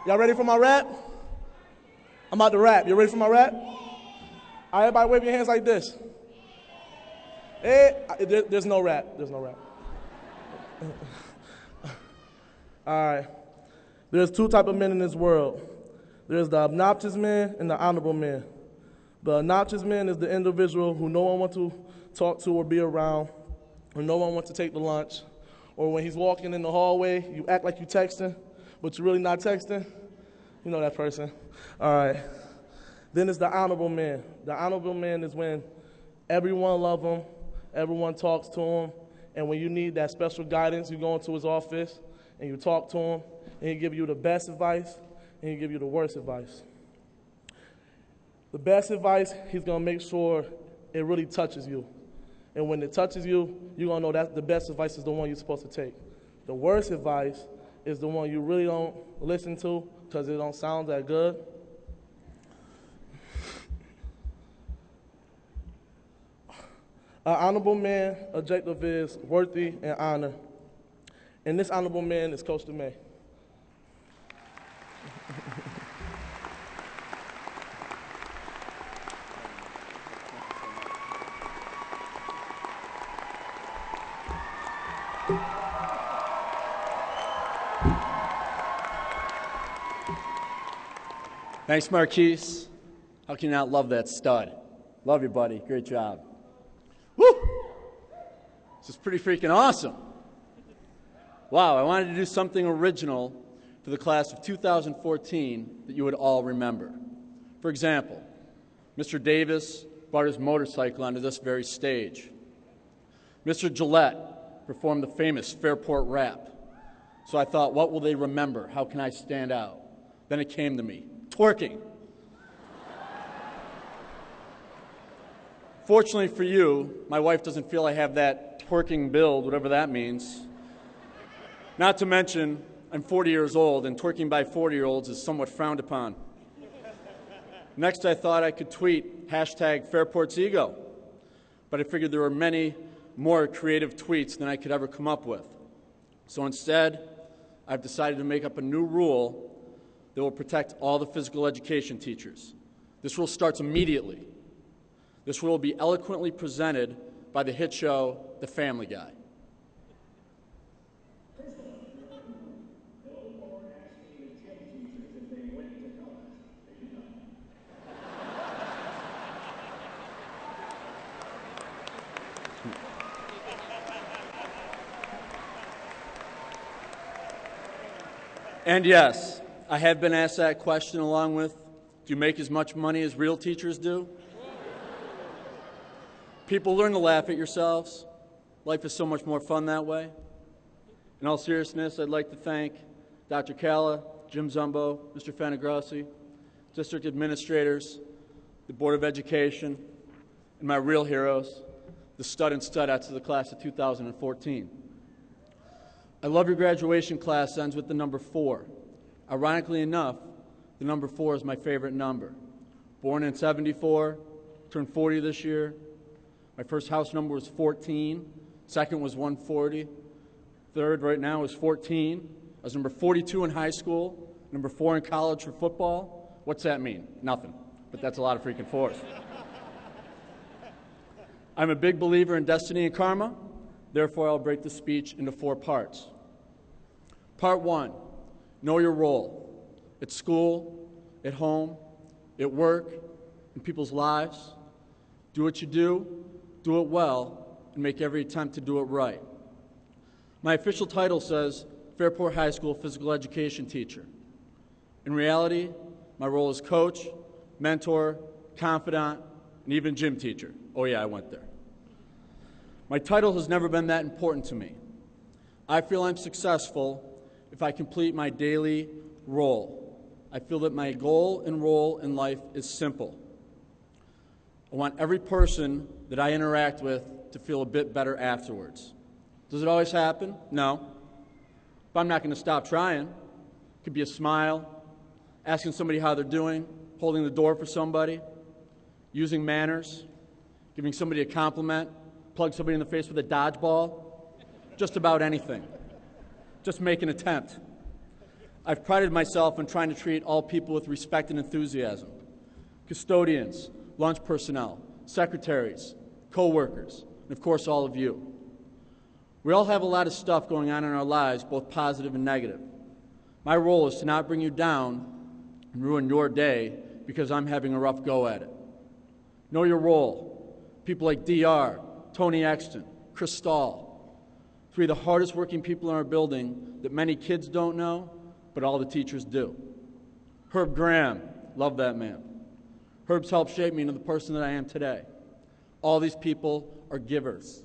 Y'all ready for my rap? I'm about to rap. You ready for my rap? All right, everybody wave your hands like this. Hey, there's no rap. There's no rap. All right. There's two types of men in this world. There's the obnoxious man and the honorable man. The obnoxious man is the individual who no one wants to talk to or be around, or no one wants to take the lunch, or when he's walking in the hallway, you act like you're texting, but you're really not texting. You know that person. All right. Then it's the honorable man. The honorable man is when everyone loves him, everyone talks to him, and when you need that special guidance, you go into his office and you talk to him, and he give you the best advice, and he give you the worst advice. The best advice, he's going to make sure it really touches you. And when it touches you, you're going to know that the best advice is the one you're supposed to take. The worst advice is the one you really don't listen to because it don't sound that good. An honorable man objective is worthy and honor. And this honorable man is Coach DeMay. Thanks, Marquise. How can you not love that stud? Love you, buddy. Great job. Woo! This is pretty freaking awesome. Wow, I wanted to do something original for the class of 2014 that you would all remember. For example, Mr. Davis brought his motorcycle onto this very stage. Mr. Gillette performed the famous Fairport rap. So I thought, what will they remember? How can I stand out? Then it came to me. Twerking. Fortunately for you, my wife doesn't feel I have that twerking build, whatever that means. Not to mention, I'm 40 years old, and twerking by 40-year-olds is somewhat frowned upon. Next, I thought I could tweet #Fairport's ego, but I figured there were many more creative tweets than I could ever come up with. So instead, I've decided to make up a new rule that will protect all the physical education teachers. This rule starts immediately. This rule will be eloquently presented by the hit show, The Family Guy. And yes, I have been asked that question along with, do you make as much money as real teachers do? People, learn to laugh at yourselves. Life is so much more fun that way. In all seriousness, I'd like to thank Dr. Calla, Jim Zumbo, Mr. Fanagrossi, district administrators, the Board of Education, and my real heroes, the stud and studettes of the class of 2014. I love your graduation class ends with the number 4. Ironically enough, the number 4 is my favorite number. Born in 74, turned 40 this year. My first house number was 14. Second was 140. Third right now is 14. I was number 42 in high school, number 4 in college for football. What's that mean? Nothing. But that's a lot of freaking 4s. I'm a big believer in destiny and karma. Therefore, I'll break the speech into 4 parts. Part 1, know your role. At school, at home, at work, in people's lives. Do what you do it well, and make every attempt to do it right. My official title says Fairport High School Physical Education Teacher. In reality, my role is coach, mentor, confidant, and even gym teacher. Oh yeah, I went there. My title has never been that important to me. I feel I'm successful if I complete my daily role. I feel that my goal and role in life is simple. I want every person that I interact with to feel a bit better afterwards. Does it always happen? No. But I'm not going to stop trying. It could be a smile, asking somebody how they're doing, holding the door for somebody, using manners, giving somebody a compliment, plug somebody in the face with a dodgeball, just about anything. Just make an attempt. I've prided myself on trying to treat all people with respect and enthusiasm. Custodians, lunch personnel, secretaries, co-workers, and of course all of you. We all have a lot of stuff going on in our lives, both positive and negative. My role is to not bring you down and ruin your day because I'm having a rough go at it. Know your role. People like DR, Tony Exton, Chris Stahl, 3 of the hardest working people in our building that many kids don't know, but all the teachers do. Herb Graham, love that man. Herb's helped shape me into the person that I am today. All these people are givers.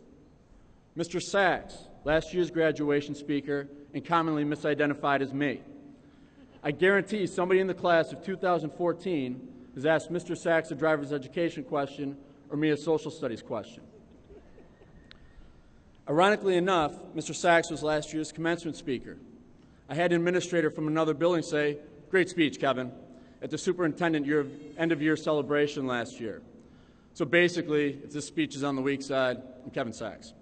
Mr. Sachs, last year's graduation speaker and commonly misidentified as me. I guarantee somebody in the class of 2014 has asked Mr. Sachs a driver's education question or me a social studies question. Ironically enough, Mr. Sachs was last year's commencement speaker. I had an administrator from another building say, "Great speech, Kevin," at the superintendent end-of-year celebration last year. So basically, if this speech is on the weak side, I'm Kevin Sachs.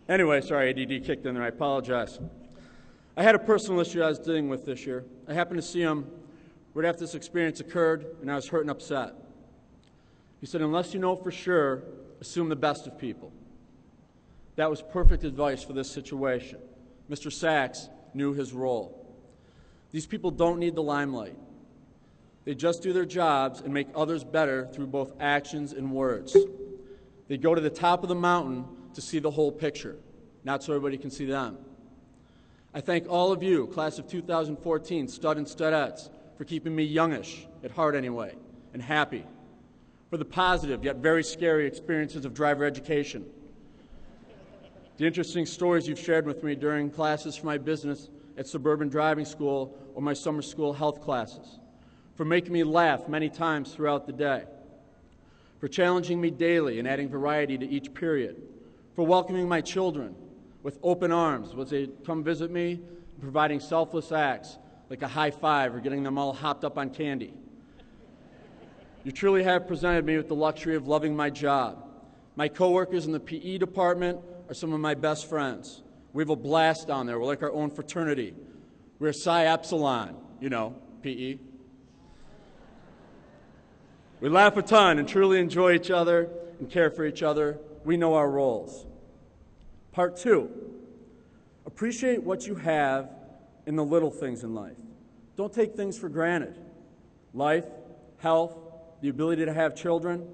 Anyway, sorry, ADD kicked in there. I apologize. I had a personal issue I was dealing with this year. I happened to see him right after this experience occurred, and I was hurt and upset. He said, "Unless you know for sure, assume the best of people." That was perfect advice for this situation. Mr. Sachs knew his role. These people don't need the limelight. They just do their jobs and make others better through both actions and words. They go to the top of the mountain to see the whole picture, not so everybody can see them. I thank all of you, class of 2014, stud and studettes, for keeping me youngish, at heart anyway, and happy, for the positive yet very scary experiences of driver education, the interesting stories you've shared with me during classes for my business at Suburban Driving School or my summer school health classes, for making me laugh many times throughout the day, for challenging me daily and adding variety to each period, for welcoming my children with open arms as they come visit me, and providing selfless acts like a high five or getting them all hopped up on candy. You truly have presented me with the luxury of loving my job. My coworkers in the PE department are some of my best friends. We have a blast down there. We're like our own fraternity. We're Psi Epsilon, you know, PE. We laugh a ton and truly enjoy each other and care for each other. We know our roles. Part 2, appreciate what you have in the little things in life. Don't take things for granted. Life, health, the ability to have children.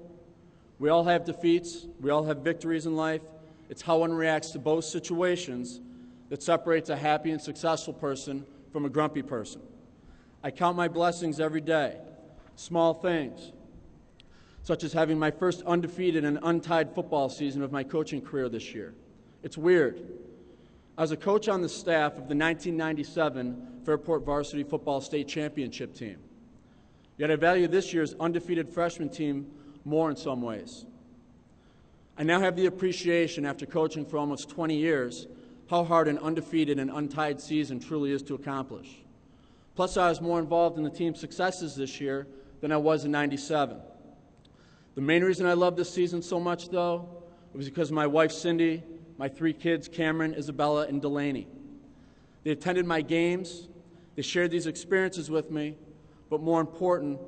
We all have defeats. We all have victories in life. It's how one reacts to both situations that separates a happy and successful person from a grumpy person. I count my blessings every day. Small things, such as having my first undefeated and untied football season of my coaching career this year. It's weird. I was a coach on the staff of the 1997 Fairport Varsity Football State Championship team. Yet I value this year's undefeated freshman team more in some ways. I now have the appreciation, after coaching for almost 20 years, how hard an undefeated and untied season truly is to accomplish. Plus, I was more involved in the team's successes this year than I was in '97. The main reason I love this season so much, though, was because of my wife, Cindy, my 3 kids, Cameron, Isabella, and Delaney. They attended my games, they shared these experiences with me, but more important,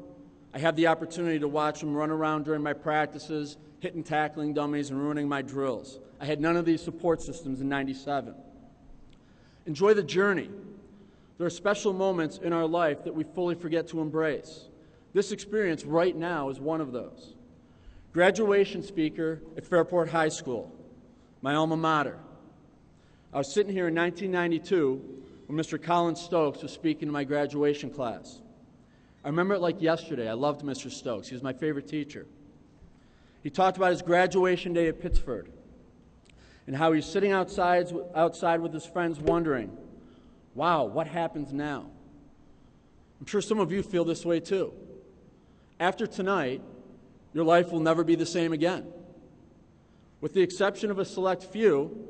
I had the opportunity to watch them run around during my practices, hitting tackling dummies and ruining my drills. I had none of these support systems in '97. Enjoy the journey. There are special moments in our life that we fully forget to embrace. This experience right now is one of those. Graduation speaker at Fairport High School, my alma mater. I was sitting here in 1992 when Mr. Colin Stokes was speaking to my graduation class. I remember it like yesterday. I loved Mr. Stokes. He was my favorite teacher. He talked about his graduation day at Pittsford and how he was sitting outside with his friends wondering, wow, what happens now? I'm sure some of you feel this way too. After tonight, your life will never be the same again. With the exception of a select few,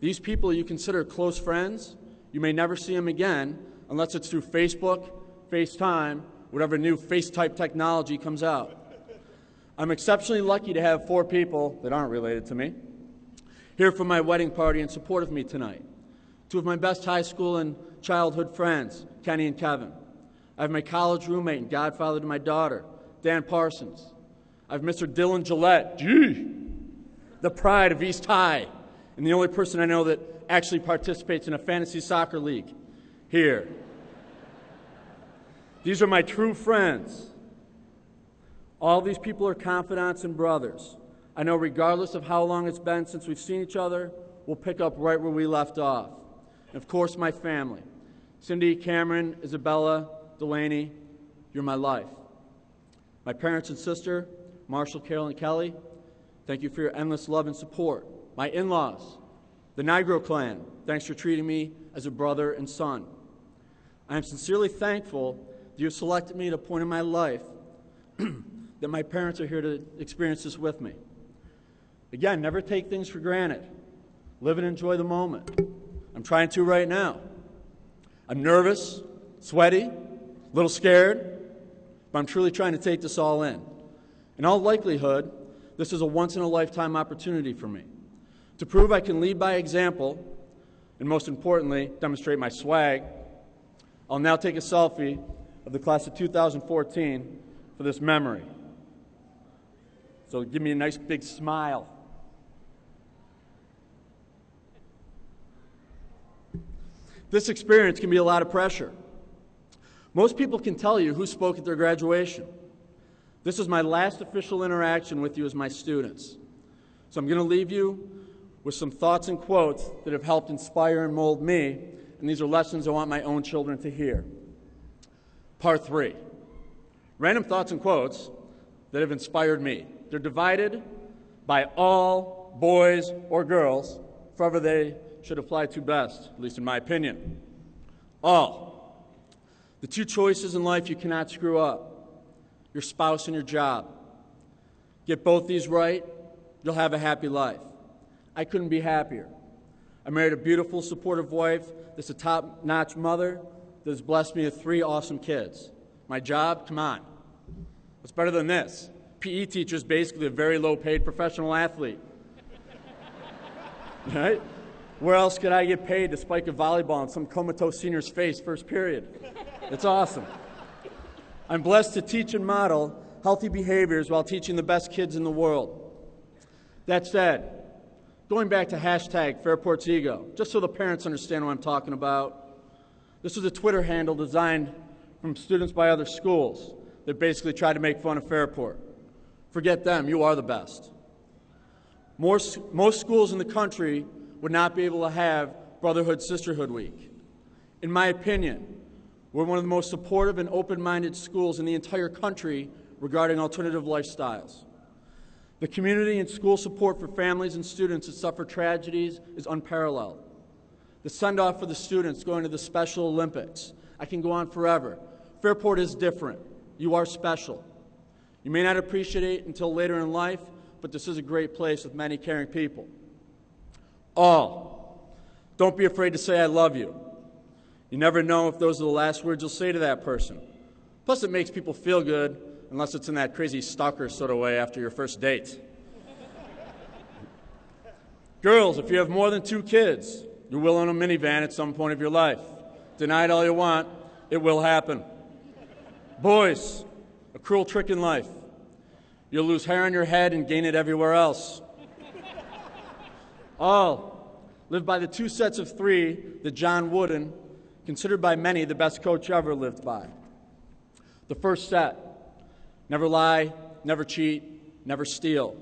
these people you consider close friends, you may never see them again unless it's through Facebook, FaceTime, whatever new face-type technology comes out. I'm exceptionally lucky to have 4 people that aren't related to me here for my wedding party in support of me tonight. 2 of my best high school and childhood friends, Kenny and Kevin. I have my college roommate and godfather to my daughter, Dan Parsons. I have Mr. Dylan Gillette, the pride of East High, and the only person I know that actually participates in a fantasy soccer league here. These are my true friends. All these people are confidants and brothers. I know regardless of how long it's been since we've seen each other, we'll pick up right where we left off. And of course, my family. Cindy, Cameron, Isabella, Delaney, you're my life. My parents and sister, Marshall, Carol, and Kelly, thank you for your endless love and support. My in-laws, the Nigro clan, thanks for treating me as a brother and son. I am sincerely thankful that you have selected me at a point in my life that my parents are here to experience this with me. Again, never take things for granted. Live and enjoy the moment. I'm trying to right now. I'm nervous, sweaty, a little scared, but I'm truly trying to take this all in. In all likelihood, this is a once-in-a-lifetime opportunity for me to prove I can lead by example and, most importantly, demonstrate my swag. I'll now take a selfie of the class of 2014 for this memory. So give me a nice big smile. This experience can be a lot of pressure. Most people can tell you who spoke at their graduation. This is my last official interaction with you as my students. So I'm going to leave you with some thoughts and quotes that have helped inspire and mold me, and these are lessons I want my own children to hear. Part 3. Random thoughts and quotes that have inspired me. They're divided by all boys or girls, however they should apply to best, at least in my opinion. All. The 2 choices in life you cannot screw up: your spouse and your job. Get both these right, you'll have a happy life. I couldn't be happier. I married a beautiful, supportive wife that's a top-notch mother that has blessed me with 3 awesome kids. My job, come on. What's better than this? PE teacher is basically a very low-paid professional athlete. Right? Where else could I get paid to spike a volleyball in some comatose senior's face first period? It's awesome. I'm blessed to teach and model healthy behaviors while teaching the best kids in the world. That said, going back to hashtag Fairport's Ego, just so the parents understand what I'm talking about, this was a Twitter handle designed from students by other schools that basically tried to make fun of Fairport. Forget them, you are the best. Most schools in the country would not be able to have Brotherhood Sisterhood Week. In my opinion, we're one of the most supportive and open-minded schools in the entire country regarding alternative lifestyles. The community and school support for families and students that suffer tragedies is unparalleled. The send-off for the students going to the Special Olympics. I can go on forever. Fairport is different. You are special. You may not appreciate it until later in life, but this is a great place with many caring people. All, don't be afraid to say I love you. You never know if those are the last words you'll say to that person. Plus, it makes people feel good, unless it's in that crazy stalker sort of way after your first date. Girls, if you have more than 2 kids, you will own a minivan at some point of your life. Deny it all you want, it will happen. Boys, a cruel trick in life. You'll lose hair on your head and gain it everywhere else. All, live by the 2 sets of 3 that John Wooden, considered by many the best coach ever, lived by. The first set, never lie, never cheat, never steal.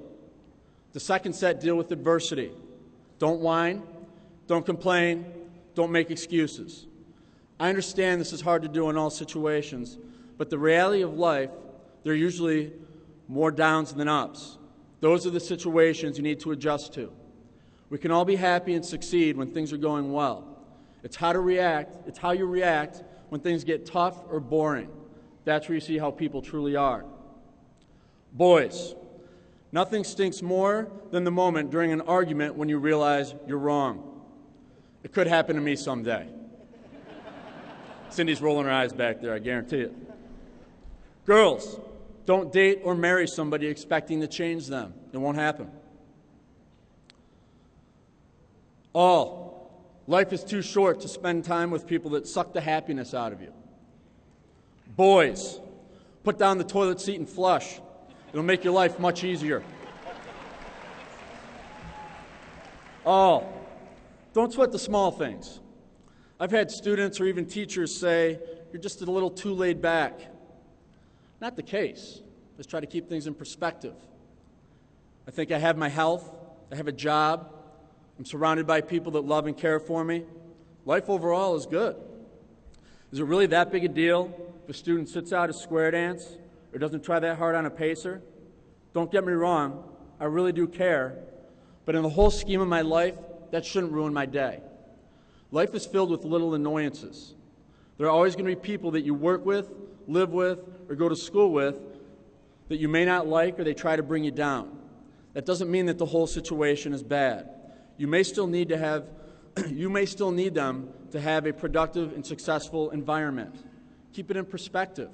The second set, deal with adversity. Don't whine, don't complain, don't make excuses. I understand this is hard to do in all situations, but the reality of life, there are usually more downs than ups. Those are the situations you need to adjust to. We can all be happy and succeed when things are going well. It's how you react when things get tough or boring. That's where you see how people truly are. Boys, nothing stinks more than the moment during an argument when you realize you're wrong. It could happen to me someday. Cindy's rolling her eyes back there, I guarantee it. Girls, don't date or marry somebody expecting to change them. It won't happen. All, life is too short to spend time with people that suck the happiness out of you. Boys, put down the toilet seat and flush. It'll make your life much easier. All, don't sweat the small things. I've had students or even teachers say, you're just a little too laid back. Not the case. Let's try to keep things in perspective. I think I have my health, I have a job, I'm surrounded by people that love and care for me. Life overall is good. Is it really that big a deal if a student sits out a square dance or doesn't try that hard on a pacer? Don't get me wrong, I really do care, but in the whole scheme of my life, that shouldn't ruin my day. Life is filled with little annoyances. There are always going to be people that you work with, live with, or go to school with that you may not like or they try to bring you down. That doesn't mean that the whole situation is bad. You may still need them to have a productive and successful environment. Keep it in perspective.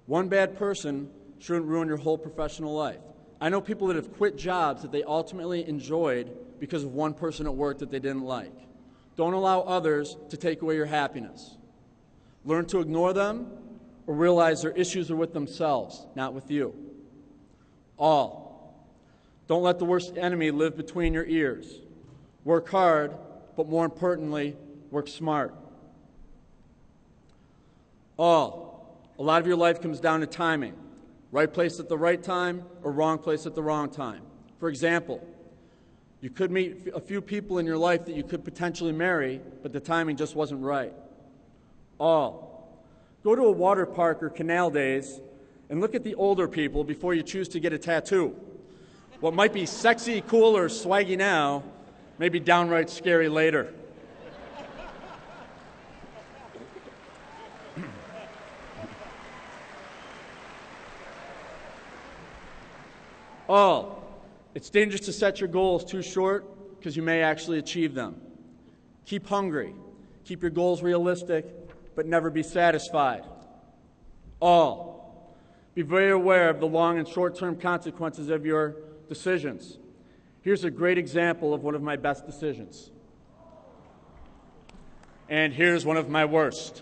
One bad person shouldn't ruin your whole professional life. I know people that have quit jobs that they ultimately enjoyed because of one person at work that they didn't like. Don't allow others to take away your happiness. Learn to ignore them or realize their issues are with themselves, not with you. All, don't let the worst enemy live between your ears. Work hard, but more importantly, work smart. All, a lot of your life comes down to timing. Right place at the right time or wrong place at the wrong time. For example, you could meet a few people in your life that you could potentially marry, but the timing just wasn't right. All, go to a water park or canal days and look at the older people before you choose to get a tattoo. What might be sexy, cool, or swaggy now may be downright scary later. All, it's dangerous to set your goals too short because you may actually achieve them. Keep hungry. Keep your goals realistic, but never be satisfied. All, be very aware of the long and short-term consequences of your decisions. Here's a great example of one of my best decisions. And here's one of my worst.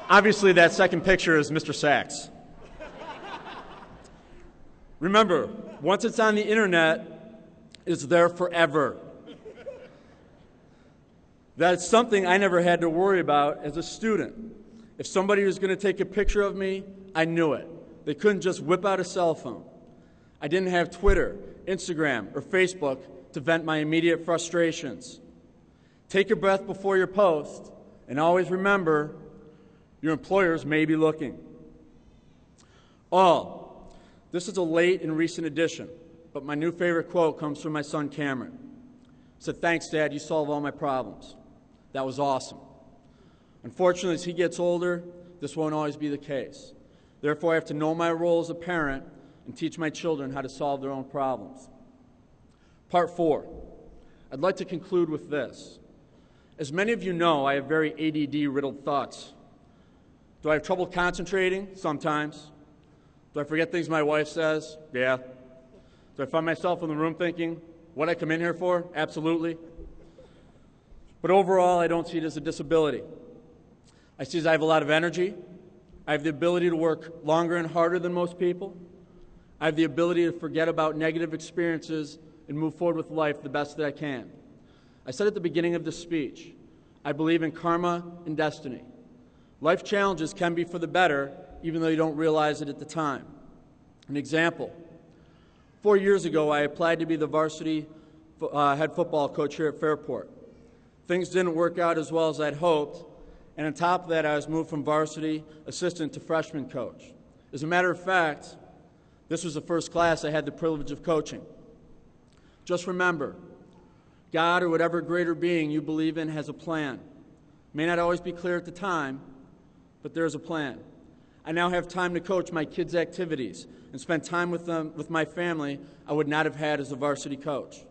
Obviously, that second picture is Mr. Sachs. Remember, once it's on the internet, it's there forever. That's something I never had to worry about as a student. If somebody was going to take a picture of me, I knew it. They couldn't just whip out a cell phone. I didn't have Twitter, Instagram, or Facebook to vent my immediate frustrations. Take your breath before your post, and always remember your employers may be looking. All. This is a late and recent addition, but my new favorite quote comes from my son Cameron. He said, "Thanks, Dad, you solve all my problems." That was awesome. Unfortunately, as he gets older, this won't always be the case. Therefore, I have to know my role as a parent and teach my children how to solve their own problems. Part 4. I'd like to conclude with this. As many of you know, I have very ADD-riddled thoughts. Do I have trouble concentrating? Sometimes. Do I forget things my wife says? Yeah. Do I find myself in the room thinking, what I come in here for? Absolutely. But overall, I don't see it as a disability. I see it as I have a lot of energy. I have the ability to work longer and harder than most people. I have the ability to forget about negative experiences and move forward with life the best that I can. I said at the beginning of this speech, I believe in karma and destiny. Life challenges can be for the better, even though you don't realize it at the time. An example, 4 years ago, I applied to be the varsity head football coach here at Fairport. Things didn't work out as well as I'd hoped, and on top of that, I was moved from varsity assistant to freshman coach. As a matter of fact, this was the first class I had the privilege of coaching. Just remember, God or whatever greater being you believe in has a plan. It may not always be clear at the time, but there's a plan. I now have time to coach my kids' activities and spend time with them, with my family I would not have had as a varsity coach.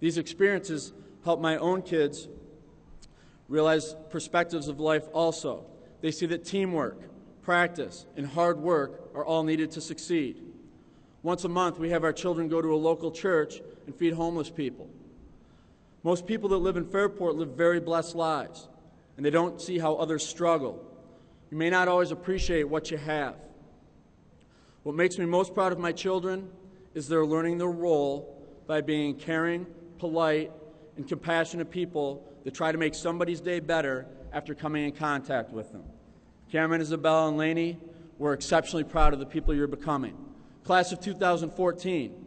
These experiences help my own kids realize perspectives of life also. They see that teamwork, practice, and hard work are all needed to succeed. Once a month, we have our children go to a local church and feed homeless people. Most people that live in Fairport live very blessed lives, and they don't see how others struggle. You may not always appreciate what you have. What makes me most proud of my children is they're learning their role by being caring, polite, and compassionate people that try to make somebody's day better after coming in contact with them. Cameron, Isabel, and Lainey, we're exceptionally proud of the people you're becoming. Class of 2014,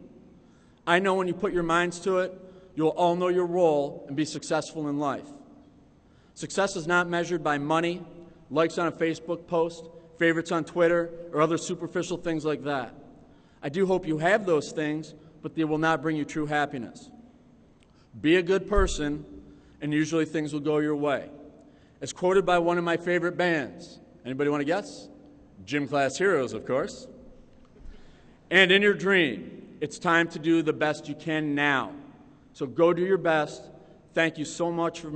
I know when you put your minds to it, you'll all know your role and be successful in life. Success is not measured by money, likes on a Facebook post, favorites on Twitter, or other superficial things like that. I do hope you have those things, but they will not bring you true happiness. Be a good person, and usually things will go your way. As quoted by one of my favorite bands. Anybody want to guess? Gym Class Heroes, of course. And in your dream, it's time to do the best you can now. So go do your best. Thank you so much for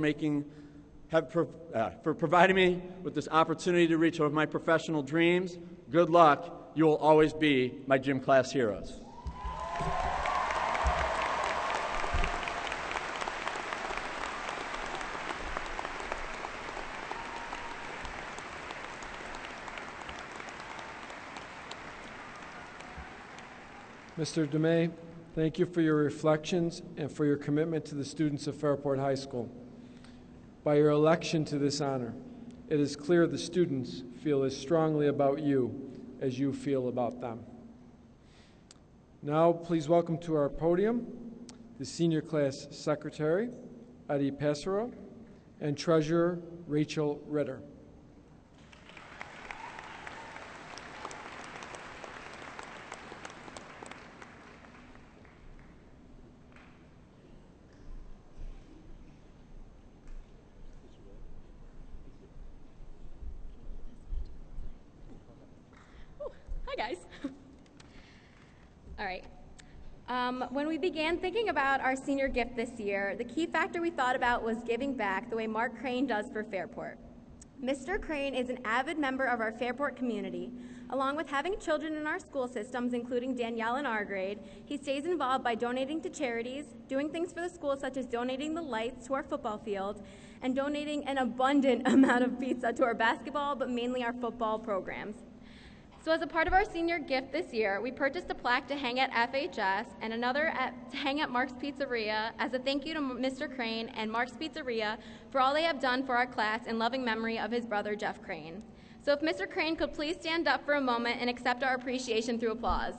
providing me with this opportunity to reach my professional dreams. Good luck. You will always be my gym class heroes. Mr. DeMay, thank you for your reflections and for your commitment to the students of Fairport High School. By your election to this honor, it is clear the students feel as strongly about you as you feel about them. Now, please welcome to our podium the Senior Class Secretary, Eddie Passero, and Treasurer, Rachel Ritter. Hi, guys. All right. When we began thinking about our senior gift this year, the key factor we thought about was giving back the way Mark Crane does for Fairport. Mr. Crane is an avid member of our Fairport community. Along with having children in our school systems, including Danielle in our grade, he stays involved by donating to charities, doing things for the school such as donating the lights to our football field, and donating an abundant amount of pizza to our basketball, but mainly our football programs. So as a part of our senior gift this year, we purchased a plaque to hang at FHS and another to hang at Mark's Pizzeria as a thank you to Mr. Crane and Mark's Pizzeria for all they have done for our class in loving memory of his brother, Jeff Crane. So if Mr. Crane could please stand up for a moment and accept our appreciation through applause.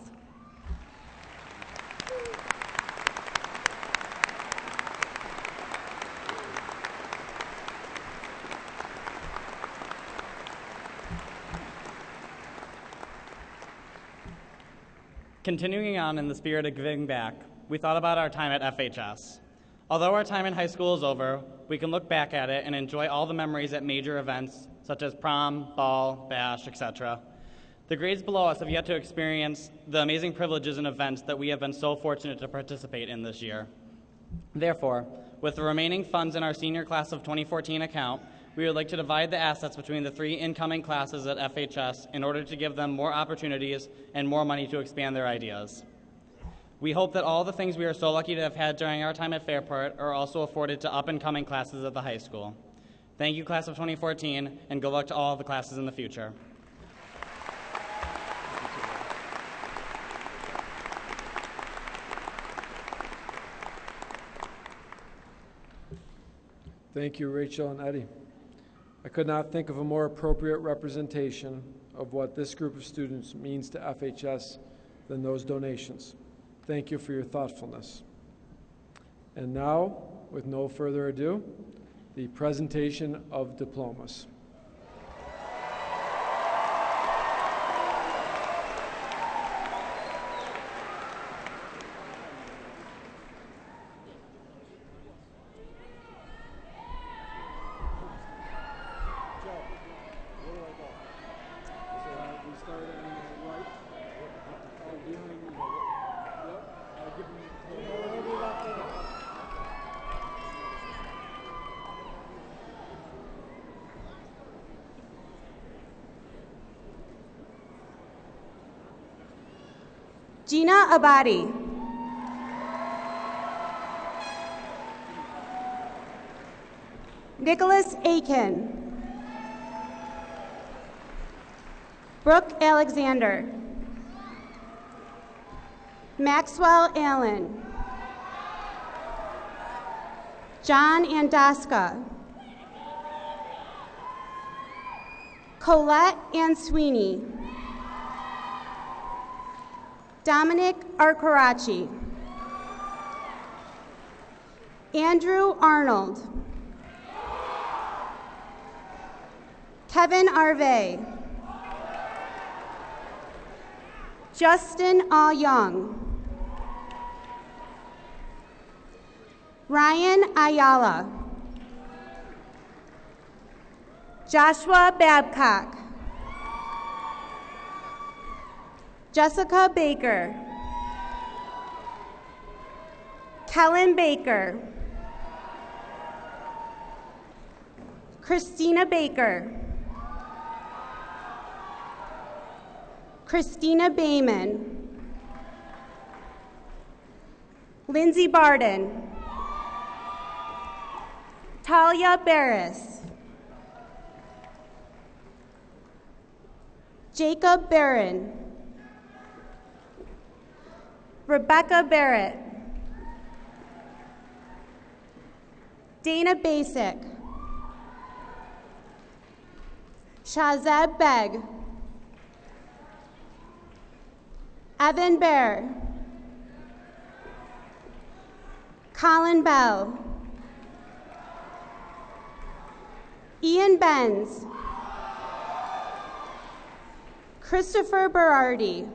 Continuing on in the spirit of giving back, we thought about our time at FHS. Although our time in high school is over, we can look back at it and enjoy all the memories at major events such as prom, ball, bash, etc. The grades below us have yet to experience the amazing privileges and events that we have been so fortunate to participate in this year. Therefore, with the remaining funds in our senior class of 2014 account, we would like to divide the assets between the 3 incoming classes at FHS in order to give them more opportunities and more money to expand their ideas. We hope that all the things we are so lucky to have had during our time at Fairport are also afforded to up-and-coming classes at the high school. Thank you, class of 2014, and good luck to all of the classes in the future. Thank you, Rachel and Eddie. I could not think of a more appropriate representation of what this group of students means to FHS than those donations. Thank you for your thoughtfulness. And now, with no further ado, the presentation of diplomas. Gina Abadi. Nicholas Aiken. Brooke Alexander. Maxwell Allen. John Andoska. Colette Ann Sweeney. Dominic Arcaraci. Andrew Arnold. Kevin Arve. Justin Ah Young. Ryan Ayala. Joshua Babcock. Jessica Baker. Kellen Baker. Christina Baker. Christina Bayman. Lindsay Barden. Talia Barris. Jacob Barron. Rebecca Barrett. Dana Basic. Shazeb Beg. Evan Bear. Colin Bell. Ian Benz. Christopher Berardi.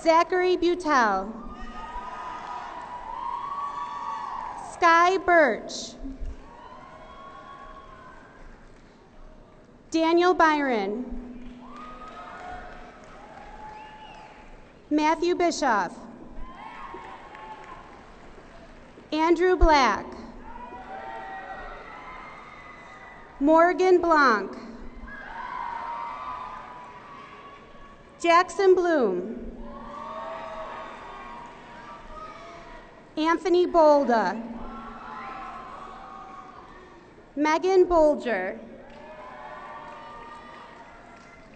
Zachary Butel. Sky Birch. Daniel Byron. Matthew Bischoff. Andrew Black. Morgan Blanc. Jackson Bloom. Anthony Bolda. Megan Bolger.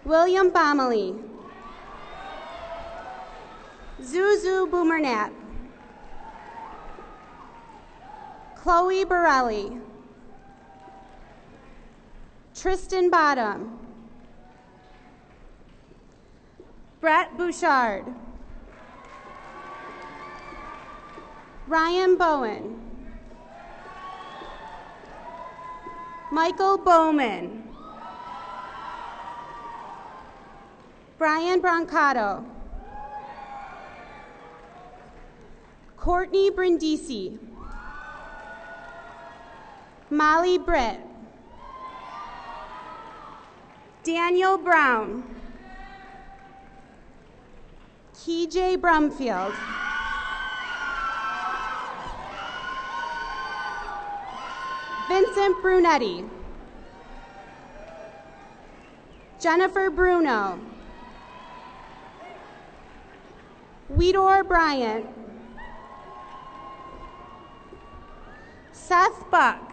William Bomley. Zuzu Boomernap. Chloe Borelli. Tristan Bottom. Brett Bouchard. Ryan Bowen. Michael Bowman. Brian Brancato. Courtney Brindisi. Molly Britt. Daniel Brown. KJ Brumfield. Vincent Brunetti. Jennifer Bruno. Weedor Bryant. Seth Buck.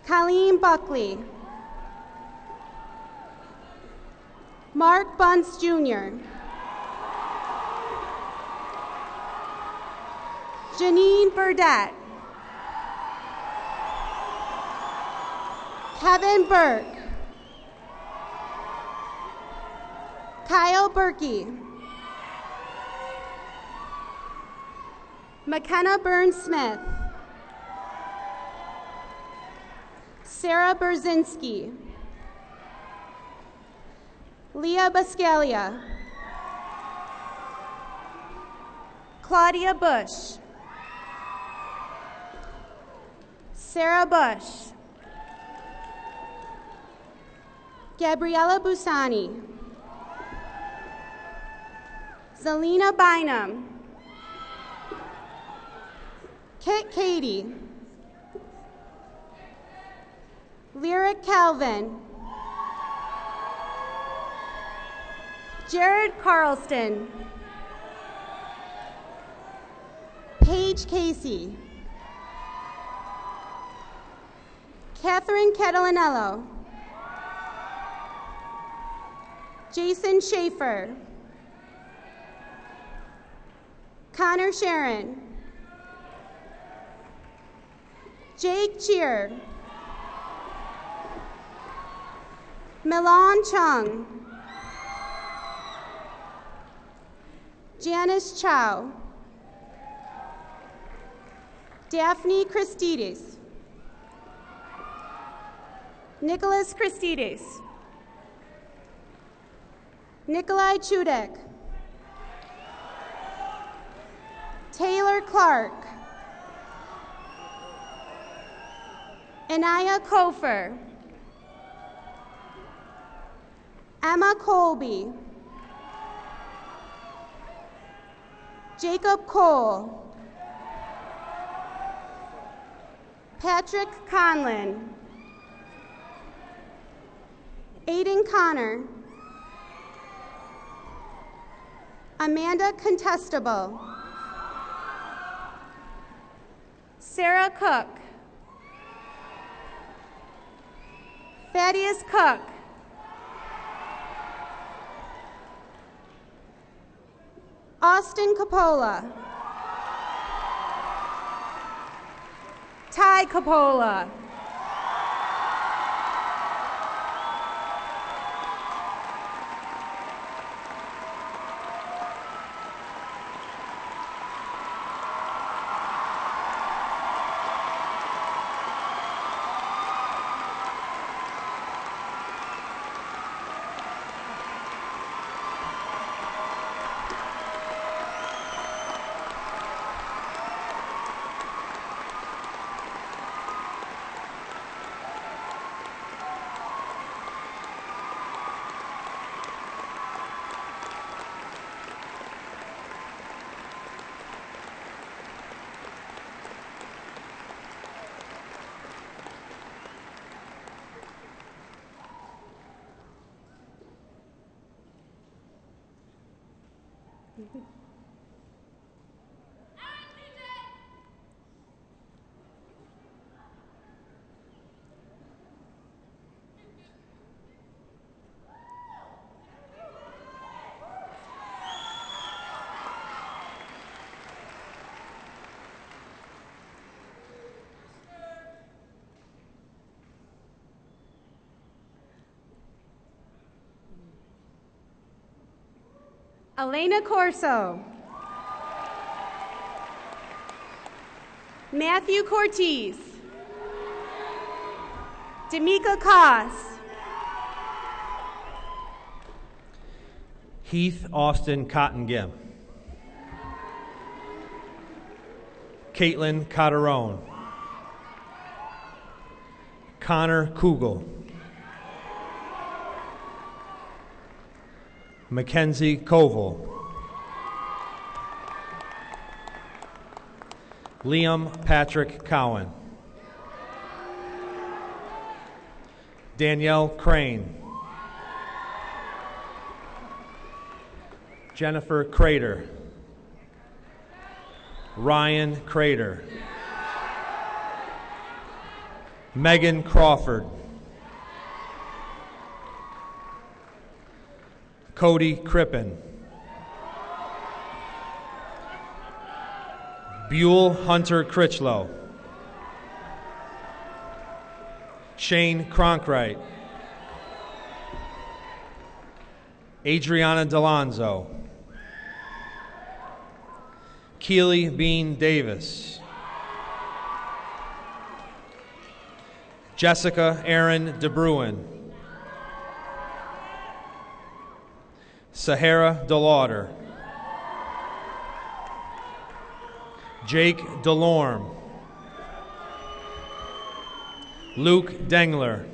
Colleen Buckley. Mark Bunce Jr. Janine Burdette. Kevin Burke. Kyle Berkey. McKenna Burns-Smith. Sarah Berzinski. Leah Bascalia. Claudia Bush. Sarah Bush. Gabriella Busani. Zelina Bynum. Kit Cady. Lyric Calvin. Jared Carlston. Paige Casey. Catherine Catalanello. Jason Schaefer. Connor Sharon. Jake Cheer. Milan Chung. Janice Chow. Daphne Christidis. Nicholas Christidis. Nikolai Chudek. Taylor Clark. Anaya Kofer. Emma Colby. Jacob Cole. Patrick Conlin. Aiden Connor. Amanda Contestable. Sarah Cook. Thaddeus Cook. Austin Coppola. Ty Coppola. Elena Corso. Matthew Cortez. D'Amica Koss. Heath Austin Cottengim. Caitlin Cotterone. Connor Kugel. Mackenzie Koval. Liam Patrick Cowan. Danielle Crane. Jennifer Crater. Ryan Crater. Megan Crawford. Cody Crippen. Buell Hunter Critchlow. Shane Cronkright. Adriana Delonzo. Keely Bean Davis. Jessica Aaron DeBruin. Sahara DeLauder. Jake DeLorme. Luke Dengler.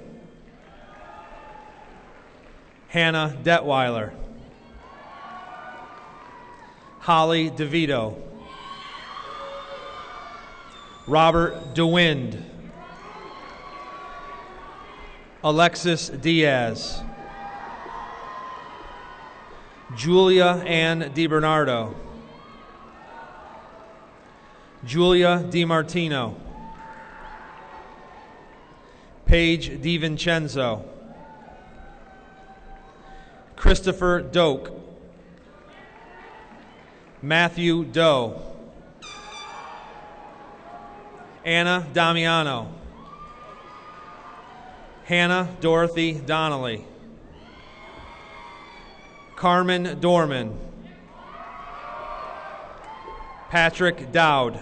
Hannah Detweiler. Holly DeVito. Robert DeWind. Alexis Diaz. Julia Ann DiBernardo. Julia DiMartino. Paige DiVincenzo. Christopher Doak. Matthew Doe. Anna Damiano. Hannah Dorothy Donnelly. Carmen Dorman. Patrick Dowd.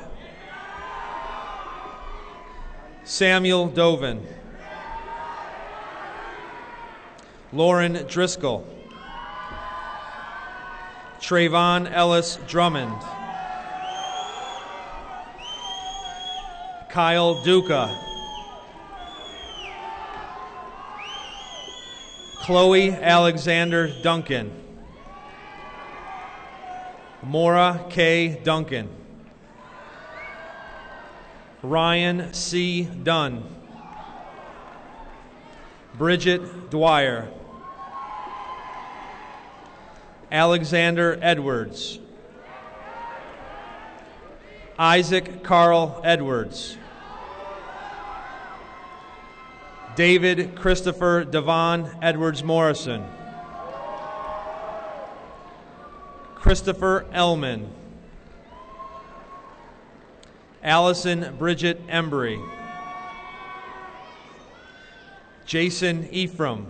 Samuel Dovin. Lauren Driscoll. Trayvon Ellis Drummond. Kyle Duca. Chloe Alexander Duncan. Maura K. Duncan. Ryan C. Dunn. Bridget Dwyer. Alexander Edwards. Isaac Carl Edwards. David Christopher Devon Edwards Morrison. Christopher Ellman. Allison Bridget Embry. Jason Ephraim.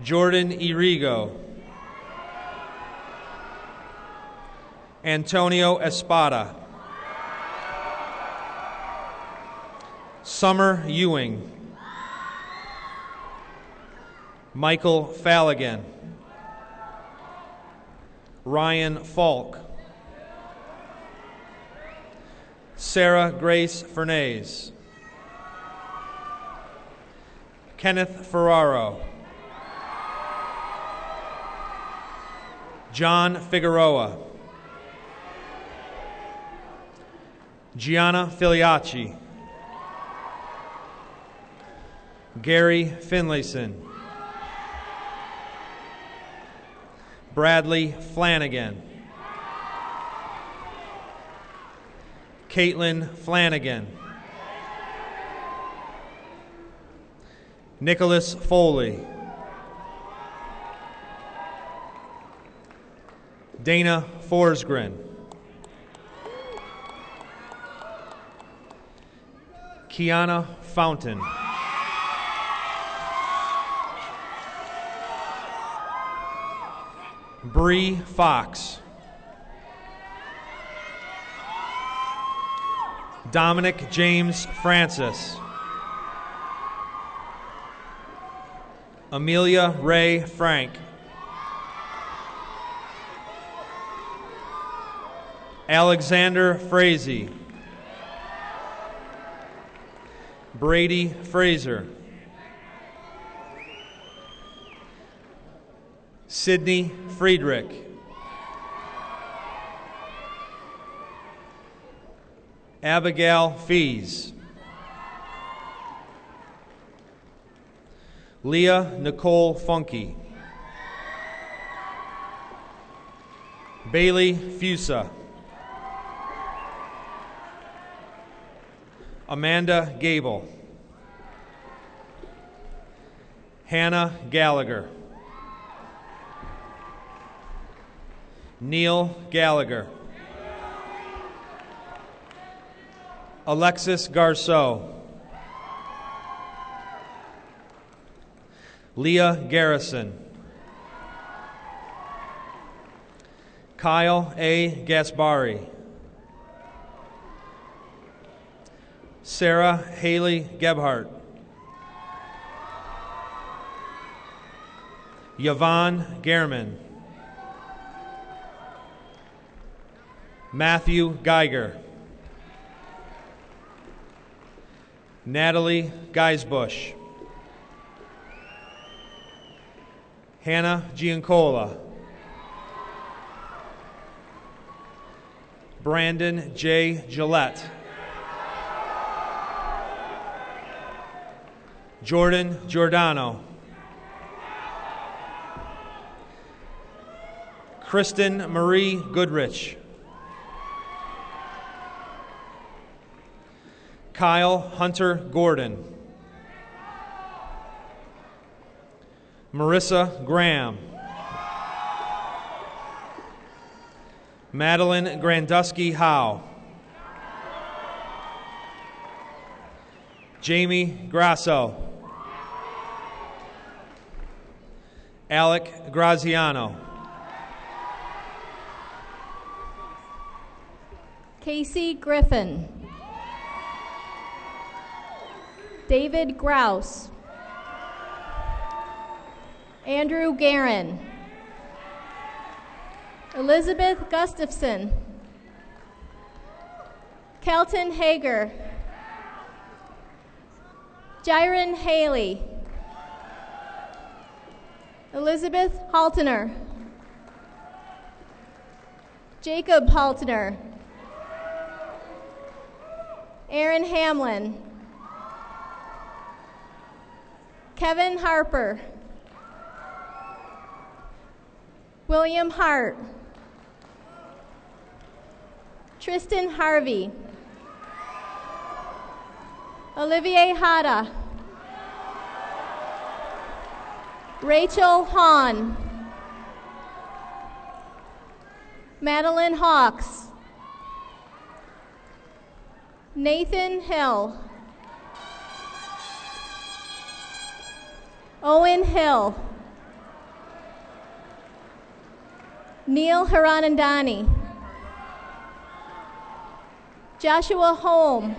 Jordan Irigo. Antonio Espada. Summer Ewing. Michael Falligan. Ryan Falk. Sarah Grace Fernandez. Kenneth Ferraro. John Figueroa. Gianna Filiacci. Gary Finlayson. Bradley Flanagan. Caitlin Flanagan. Nicholas Foley. Dana Forsgren. Kiana Fountain. Bree Fox. Dominic James Francis. Amelia Ray Frank. Alexander Frazee. Brady Fraser. Sydney Friedrich. Abigail Fees. Leah Nicole Funky. Bailey Fusa. Amanda Gable. Hannah Gallagher. Neil Gallagher. Alexis Garceau. Leah Garrison. Kyle A. Gaspari. Sarah Haley Gebhardt. Yvonne Gehrman. Matthew Geiger. Natalie Geisbush. Hannah Giancola. Brandon J. Gillette. Jordan Giordano. Kristen Marie Goodrich. Kyle Hunter Gordon. Marissa Graham. Madeline Grandusky Howe. Jamie Grasso. Alec Graziano. Casey Griffin. David Grouse. Andrew Guerin. Elizabeth Gustafson. Kelton Hager. Jiren Haley. Elizabeth Haltener. Jacob Haltener. Aaron Hamlin. Kevin Harper. William Hart. Tristan Harvey. Olivier Hada. Rachel Hahn. Madeline Hawks. Nathan Hill. Owen Hill. Neil Hiranandani. Joshua Holm.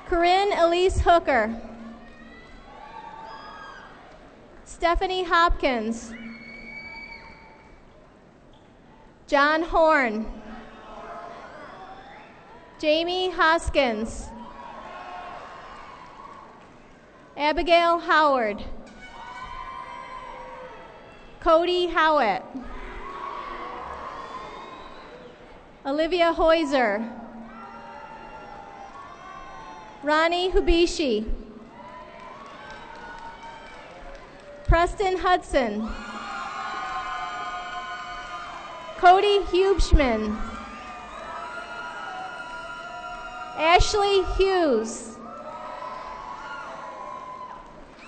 Corinne Elise Hooker. Stephanie Hopkins. John Horn. Jamie Hoskins. Abigail Howard. Cody Howitt. Olivia Heuser. Ronnie Hubishi. Preston Hudson. Cody Hubschman. Ashley Hughes.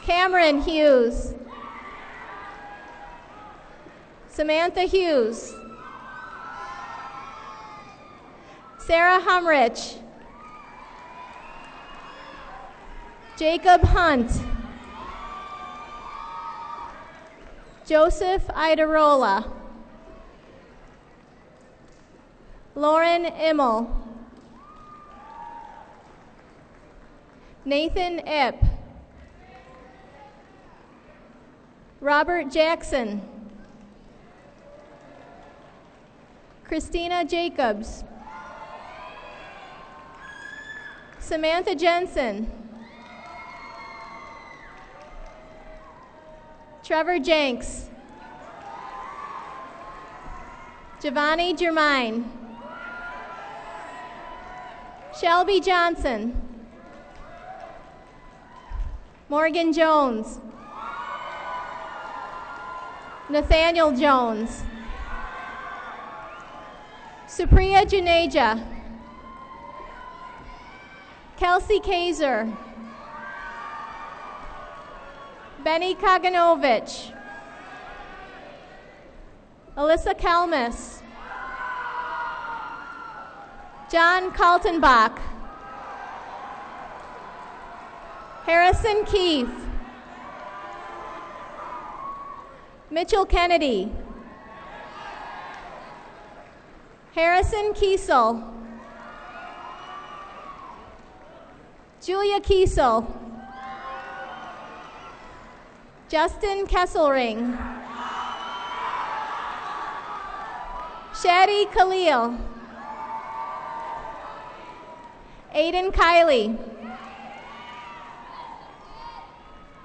Cameron Hughes. Samantha Hughes. Sarah Humrich. Jacob Hunt. Joseph Idarola. Lauren Immel. Nathan Ipp. Robert Jackson, Christina Jacobs, Samantha Jensen, Trevor Jenks, Giovanni Germain, Shelby Johnson, Morgan Jones, Nathaniel Jones, Supriya Juneja, Kelsey Kaiser, Benny Kaganovich, Alyssa Kalmus, John Kaltenbach, Harrison Keefe, Mitchell Kennedy, Harrison Kiesel, Julia Kiesel, Justin Kesselring, Shadi Khalil, Aiden Kiley,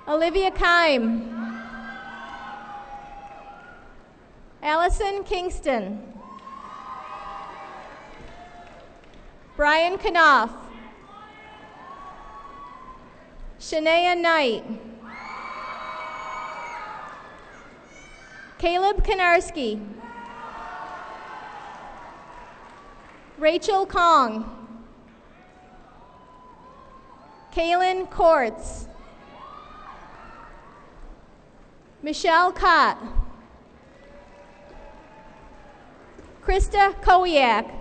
Olivia Kime, Allison Kingston, Brian Knopf, Shania Knight, Caleb Konarski, Rachel Kong, Kaylin Kortz, Michelle Cott, Krista Kowiak,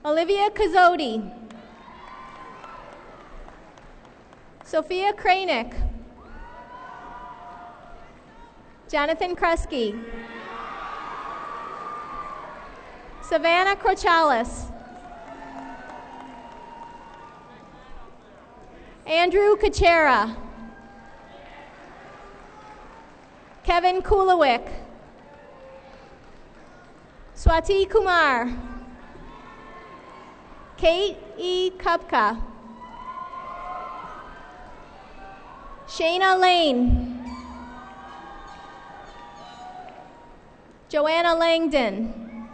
Olivia Kazodi, Sophia Kranick, Jonathan Kresge, Savannah Crochalis, Andrew Kachera, Kevin Kulowick, Swati Kumar, Kate E. Kupka, Shayna Lane, Joanna Langdon,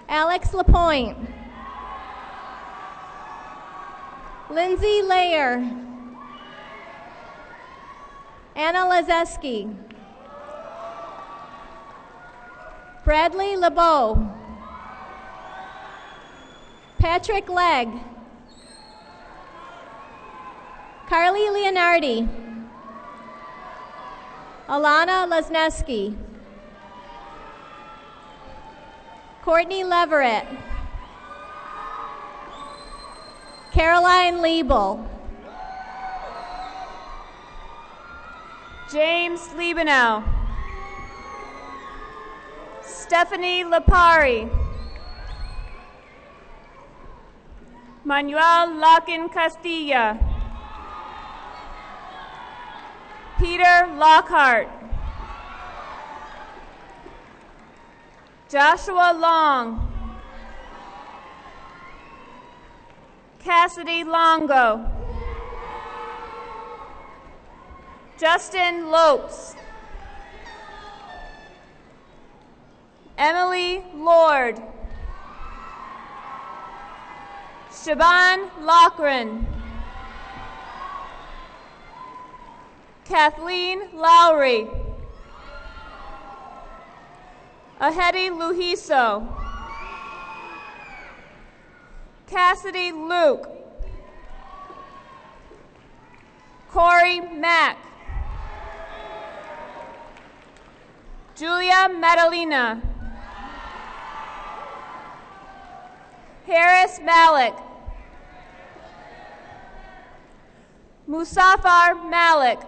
Alex Lapointe, Lindsay Layer, Anna Lazeski, Bradley LeBeau, Patrick Legg, Carly Leonardi, Alana Lesneski, Courtney Leverett, Caroline Liebel, James Liebenow, Stephanie Lapari, Manuel Larkin Castilla, Peter Lockhart, Joshua Long, Cassidy Longo, Justin Lopes, Emily Lord, Shaban Loughran, Kathleen Lowry, Ahedi Luhiso, Cassidy Luke, Corey Mack, Julia Madalena, Harris Malik, Musafar Malik,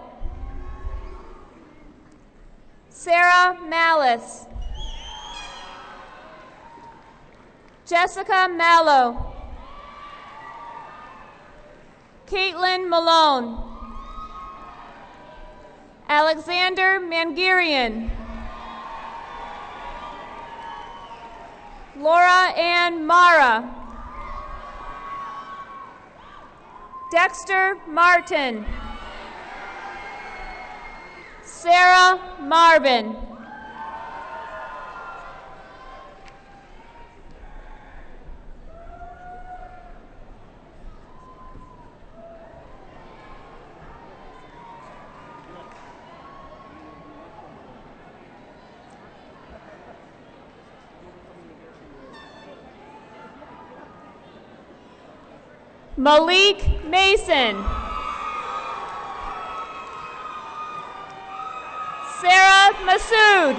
Sarah Malice, Jessica Mallow, Caitlin Malone, Alexander Mangirian, Laura Ann Mara, Dexter Martin, Sarah Marvin, Malik Mason, Sarah Masood,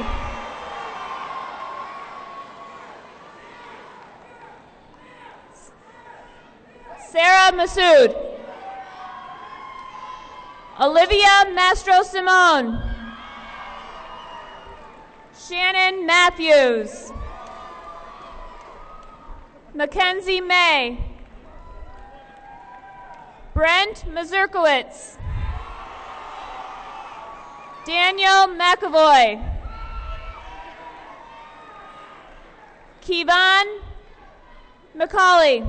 Sarah Masood, Olivia Mastro Simone, Shannon Matthews, Mackenzie May, Brent Mazurkowitz, Daniel McAvoy, Kevon McCauley,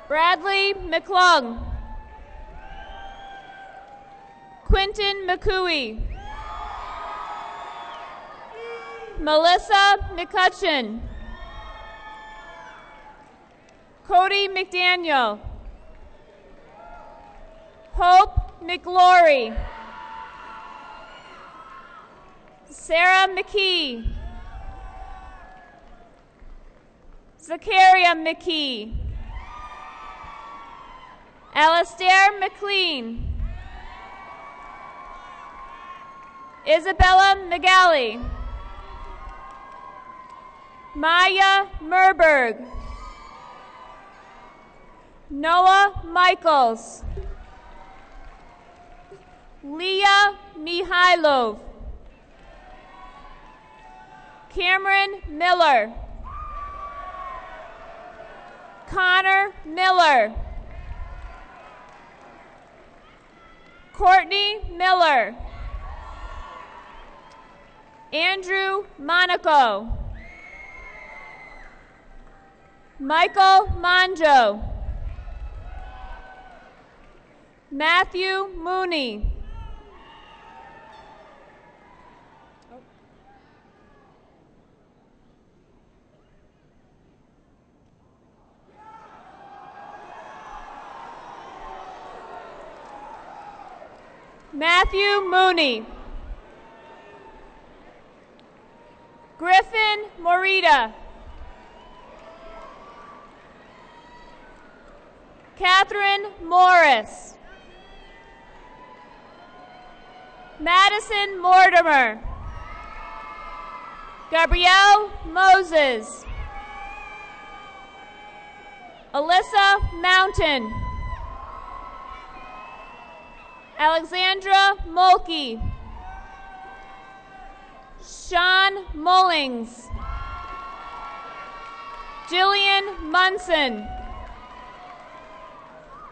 Bradley McClung, Quentin McCooey, Melissa McCutcheon, Cody McDaniel, Hope McLaury, Sarah McKee, Zachariah McKee, Alastair McLean, Isabella McGalley, Maya Merberg, Noah Michaels, Leah Mihailov, Cameron Miller, Connor Miller, Courtney Miller, Andrew Monaco, Michael Monjo, Matthew Mooney, Matthew Mooney, Griffin Morita, Catherine Morris, Madison Mortimer, Gabrielle Moses, Alyssa Mountain, Alexandra Mulkey, Sean Mullings, Jillian Munson,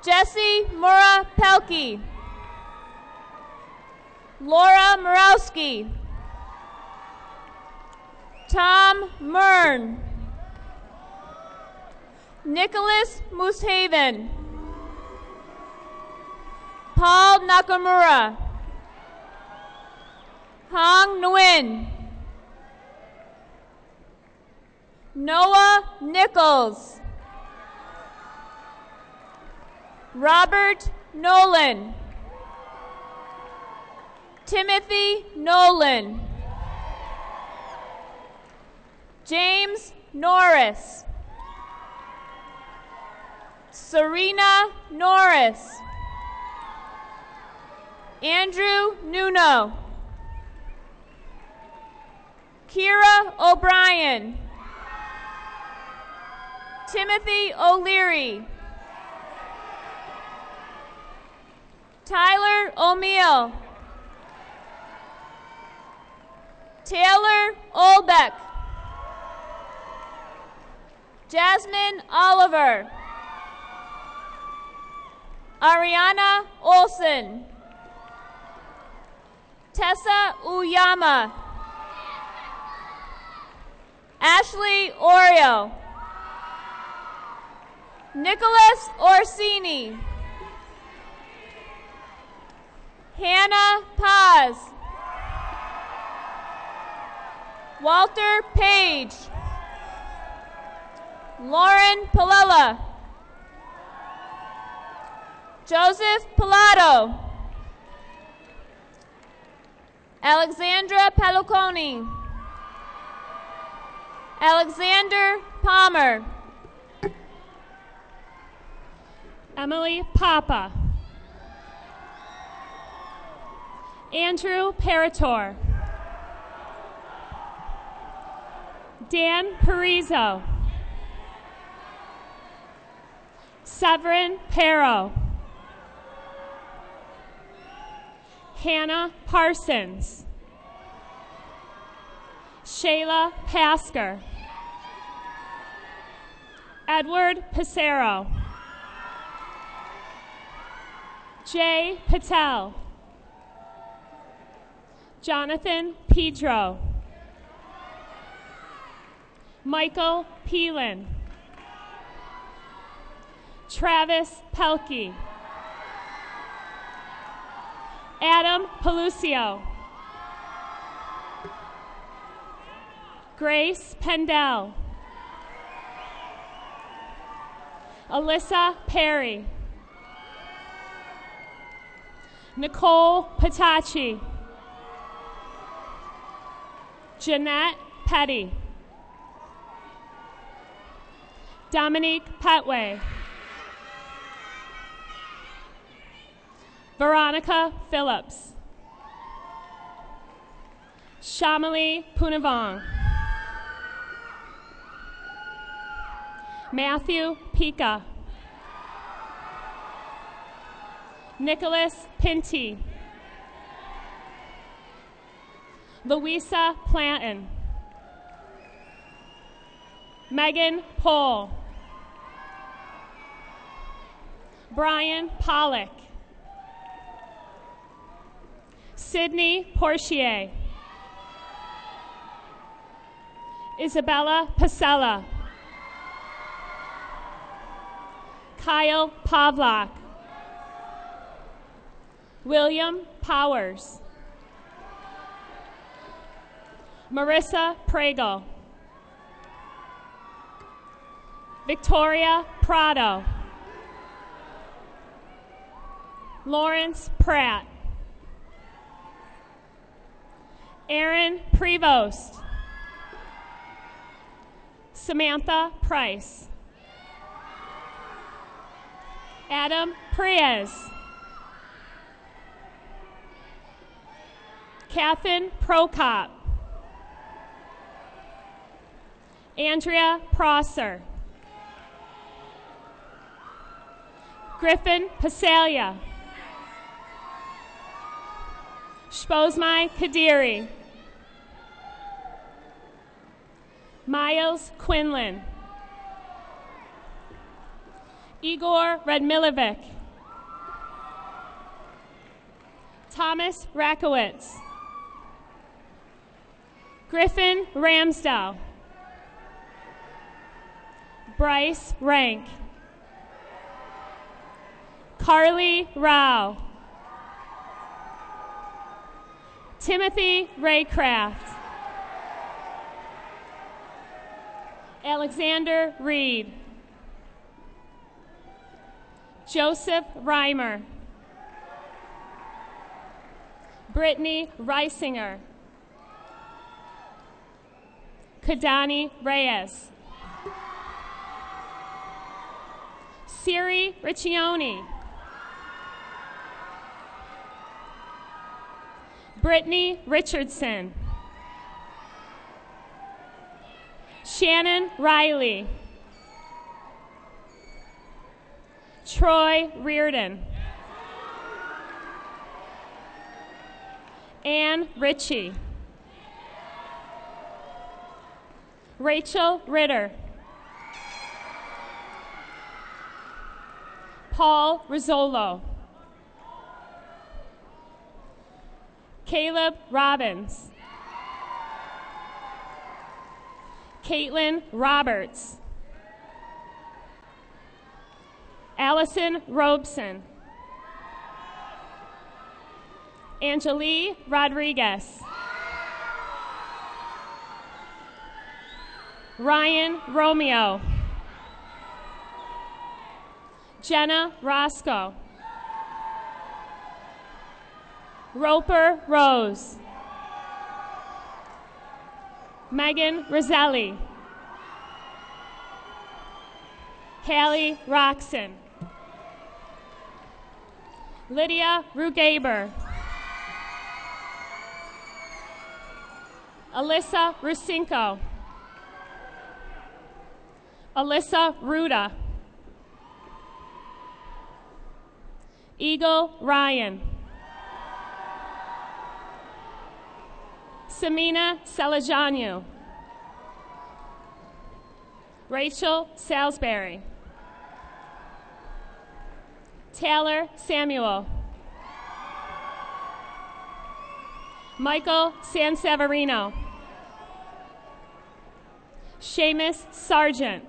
Jesse Mura Pelkey, Laura Morawski, Tom Mern, Nicholas Mooshaven, Paul Nakamura, Hong Nguyen, Noah Nichols, Robert Nolan, Timothy Nolan, James Norris, Serena Norris, Andrew Nuno, Kira O'Brien, Timothy O'Leary, Tyler O'Meal, Taylor Olbeck, Jasmine Oliver, Ariana Olson. Tessa Uyama. Ashley Oreo. Nicholas Orsini. Hannah Paz. Walter Page. Lauren Palella. Joseph Pilato. Alexandra Peluconi. Alexander Palmer. Emily Papa. Andrew Parator. Dan Parizo. Severin Pero. Hannah Parsons. Shayla Pasker. Edward Pissarro. Jay Patel. Jonathan Pedro. Michael Peelan. Travis Pelkey. Adam Pelucio. Grace Pendel. Alyssa Perry. Nicole Patachi. Jeanette Petty. Dominique Petway. Veronica Phillips. Shamali Punavong. Matthew Pica. Nicholas Pinty. Louisa Planton. Megan Pohl. Brian Pollock. Sydney Portier. Isabella Pasella. Kyle Pavlak. William Powers. Marissa Prego. Victoria Prado. Lawrence Pratt. Aaron Prevost. Samantha Price. Adam Priez. Kathan Prokop. Andrea Prosser. Griffin Pasalia. Shpozmai Kadiri. Miles Quinlan. Igor Radmilovic. Thomas Rakowitz. Griffin Ramsdell. Bryce Rank. Carly Rao. Timothy Raycraft. Alexander Reed. Joseph Reimer. Brittany Reisinger. Kadani Reyes. Siri Riccioni. Brittany Richardson. Shannon Riley. Troy Reardon. Ann Ritchie. Rachel Ritter. Paul Rizzolo. Caleb Robbins. Caitlin Roberts. Allison Robeson. Angelique Rodriguez. Ryan Romeo. Jenna Roscoe. Roper Rose. Megan Roselli. Hallie Roxon. Lydia Rugaber. Alyssa Rusinko. Alyssa Ruda. Eagle Ryan. Samina Salajanu. Rachel Salisbury. Taylor Samuel. Michael Sanseverino. Seamus Sargent.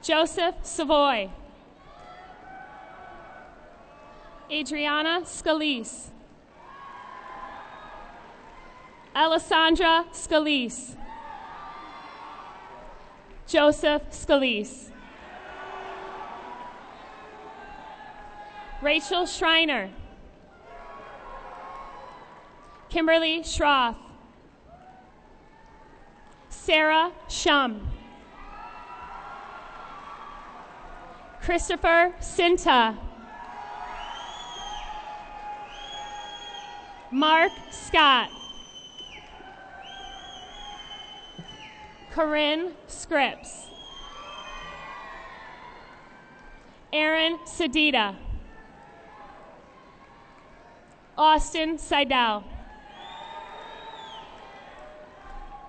Joseph Savoy. Adriana Scalise. Alessandra Scalise. Joseph Scalise. Rachel Schreiner. Kimberly Schroff. Sarah Shum. Christopher Sinta. Mark Scott. Corinne Scripps. Aaron Sedita. Austin Seidel.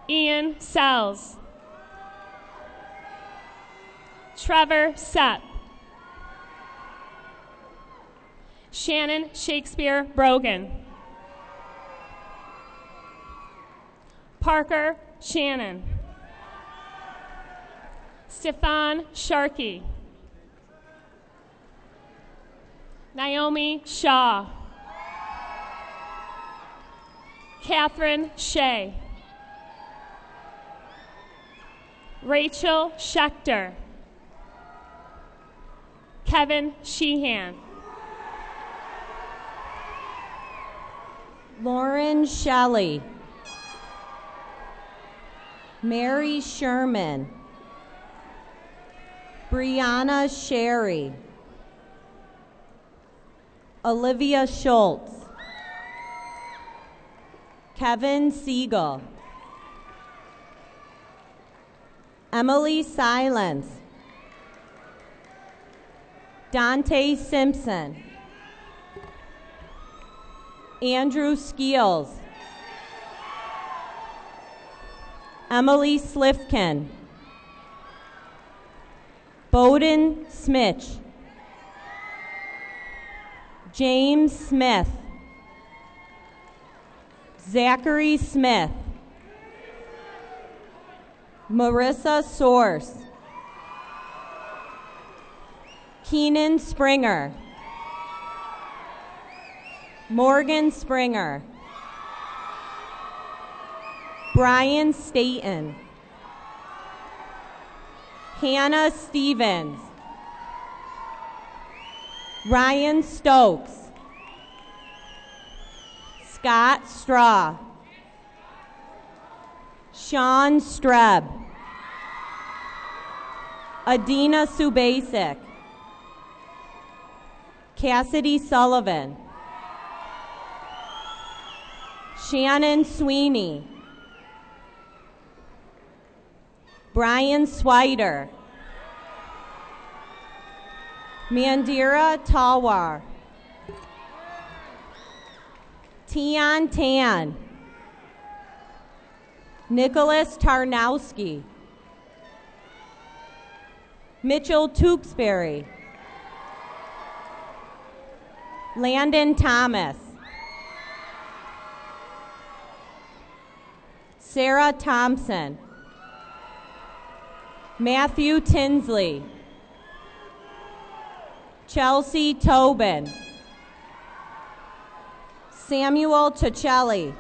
Ian Sells. Trevor Sepp. Shannon Shakespeare Brogan. Parker Shannon. Stefan Sharkey. Naomi Shaw. Catherine Shea. Rachel Schechter. Kevin Sheehan. Lauren Shelley. Mary Sherman. Brianna Sherry. Olivia Schultz. Kevin Siegel. Emily Silence. Dante Simpson. Andrew Skeels. Emily Slifkin. Bowden Smitch. James Smith. Zachary Smith. Marissa Source. Keenan Springer. Morgan Springer. Brian Staten. Hannah Stevens. Ryan Stokes. Scott Straw. Sean Streb. Adina Subasic. Cassidy Sullivan. Shannon Sweeney. Brian Swider. Mandira Talwar. Tian Tan. Nicholas Tarnowski. Mitchell Tewksbury, Landon Thomas, Sarah Thompson, Matthew Tinsley, Chelsea Tobin, Samuel Ticelli,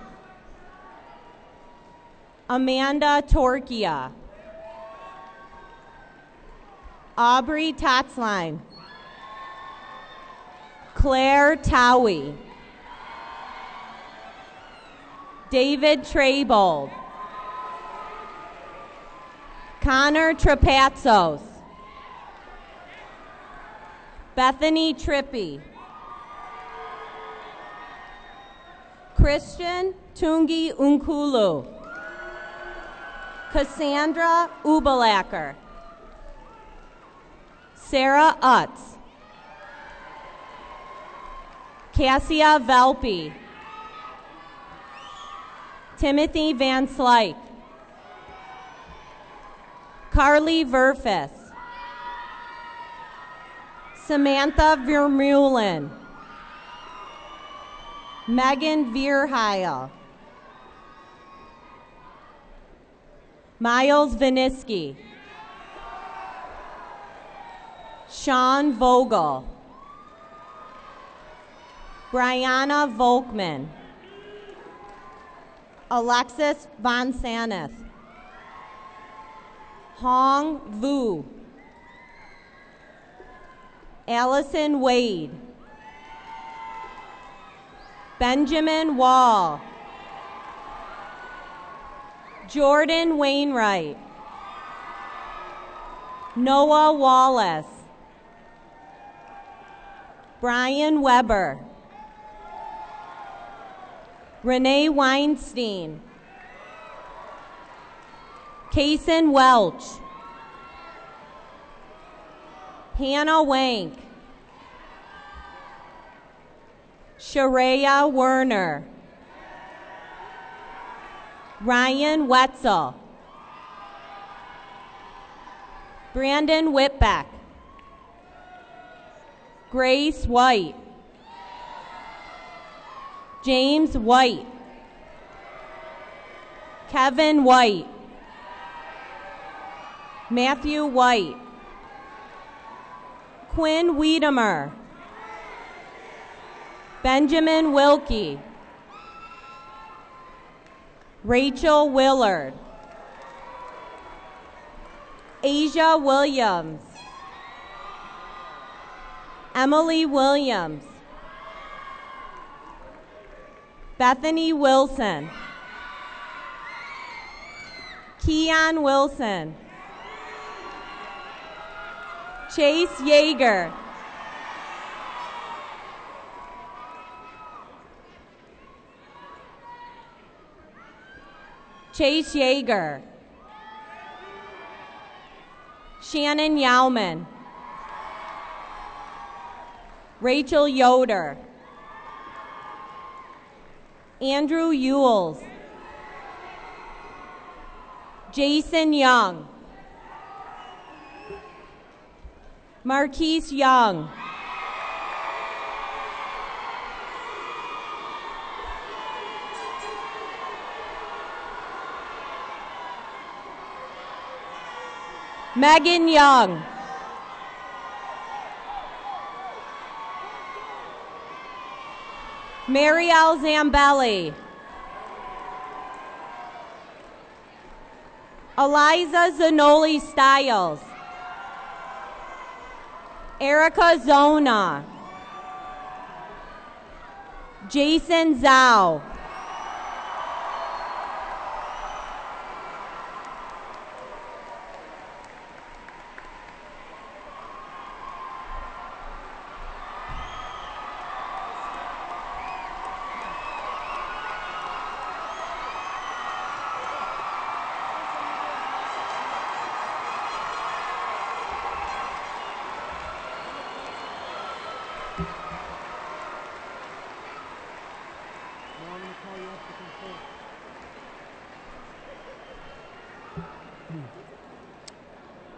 Amanda Torquia, Aubrey Totzline, Claire Towie, David Treybold, Connor Trapatzos, Bethany Trippy, Christian Tungi Unkulu, Cassandra Ubelacker, Sarah Utz, Cassia Velpe, Timothy Van Slyke, Carly Verfus, Samantha Vermeulen, Megan Vierheil, Miles Viniski, Sean Vogel, Brianna Volkman, Alexis Von Saneth, Hong Vu, Allison Wade, Benjamin Wall, Jordan Wainwright, Noah Wallace, Brian Weber, Renee Weinstein, Kaysen Welch, Hannah Wank, Sharia Werner, Ryan Wetzel, Brandon Whitbeck, Grace White, James White, Kevin White, Matthew White, Quinn Wiedemer, Benjamin Wilkie, Rachel Willard, Asia Williams, Emily Williams, Bethany Wilson, Keon Wilson, Chase Yeager, Chase Yeager, Shannon Yauman, Rachel Yoder, Andrew Ewells, Jason Young, Marquise Young, Megan Young, Marielle Zambelli, Eliza Zanoli Stiles, Erica Zona, Jason Zhao,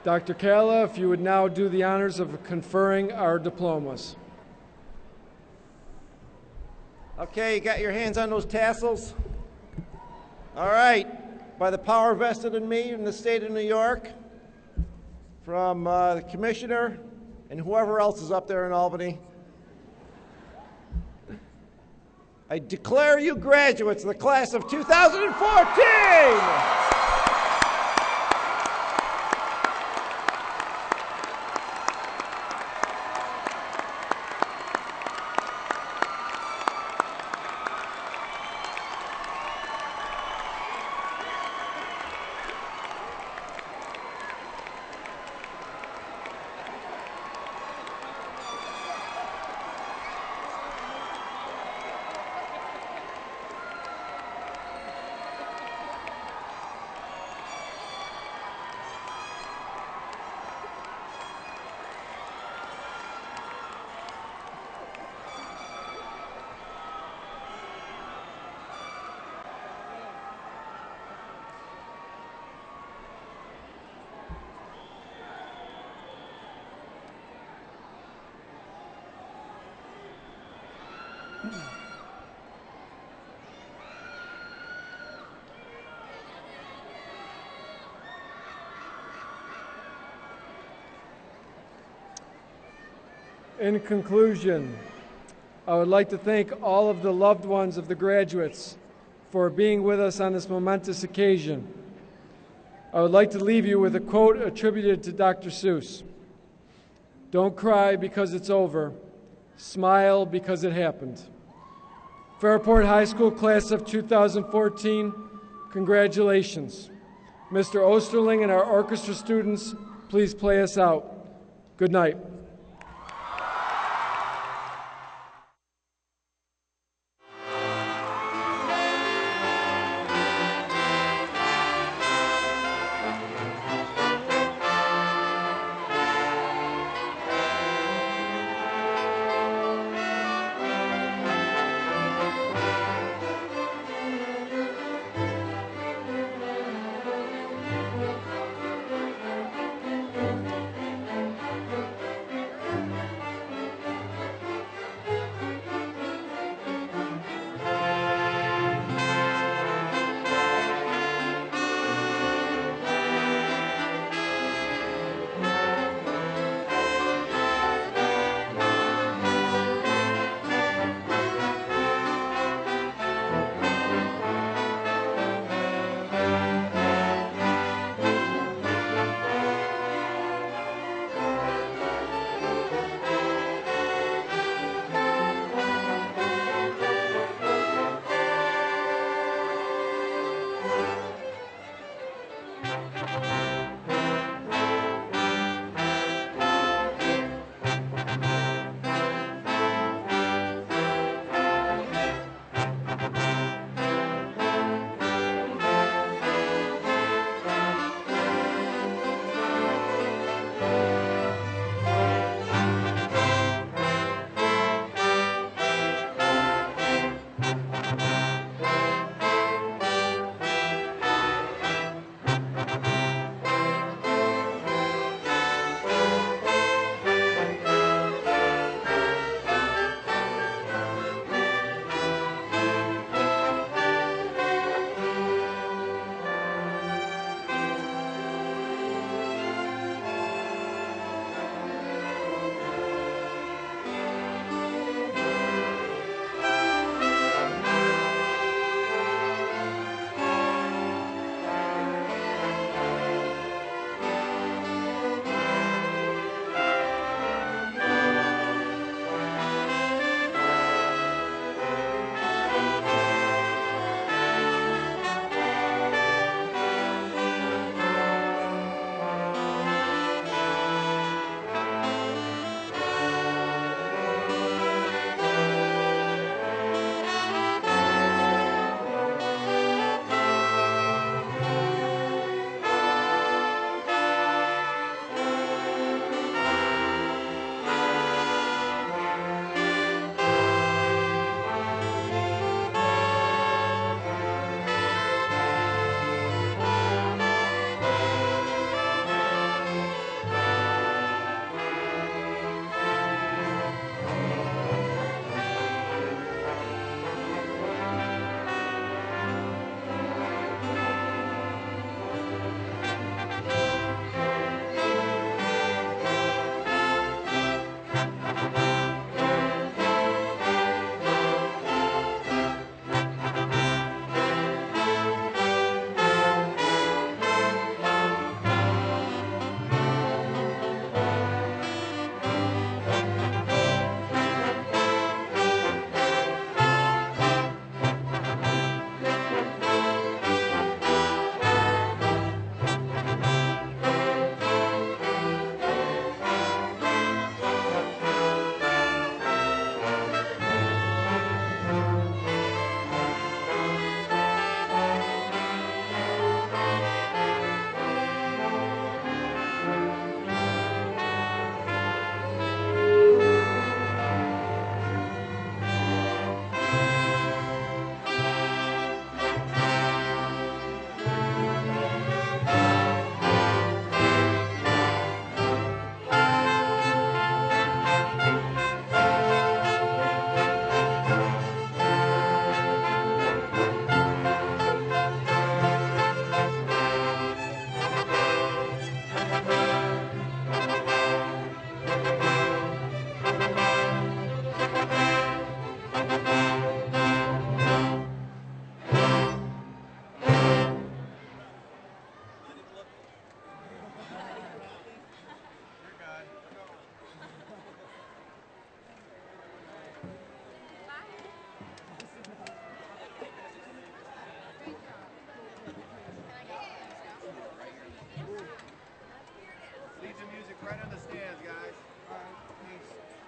Dr. Calla, if you would now do the honors of conferring our diplomas. Okay, you got your hands on those tassels? All right. By the power vested in me in the state of New York, from the commissioner and whoever else is up there in Albany, I declare you graduates of the class of 2014! In conclusion, I would like to thank all of the loved ones of the graduates for being with us on this momentous occasion. I would like to leave you with a quote attributed to Dr. Seuss. Don't cry because it's over. Smile because it happened. Fairport High School class of 2014, congratulations. Mr. Osterling and our orchestra students, please play us out. Good night. need the music right on the stands, guys. All right, thanks.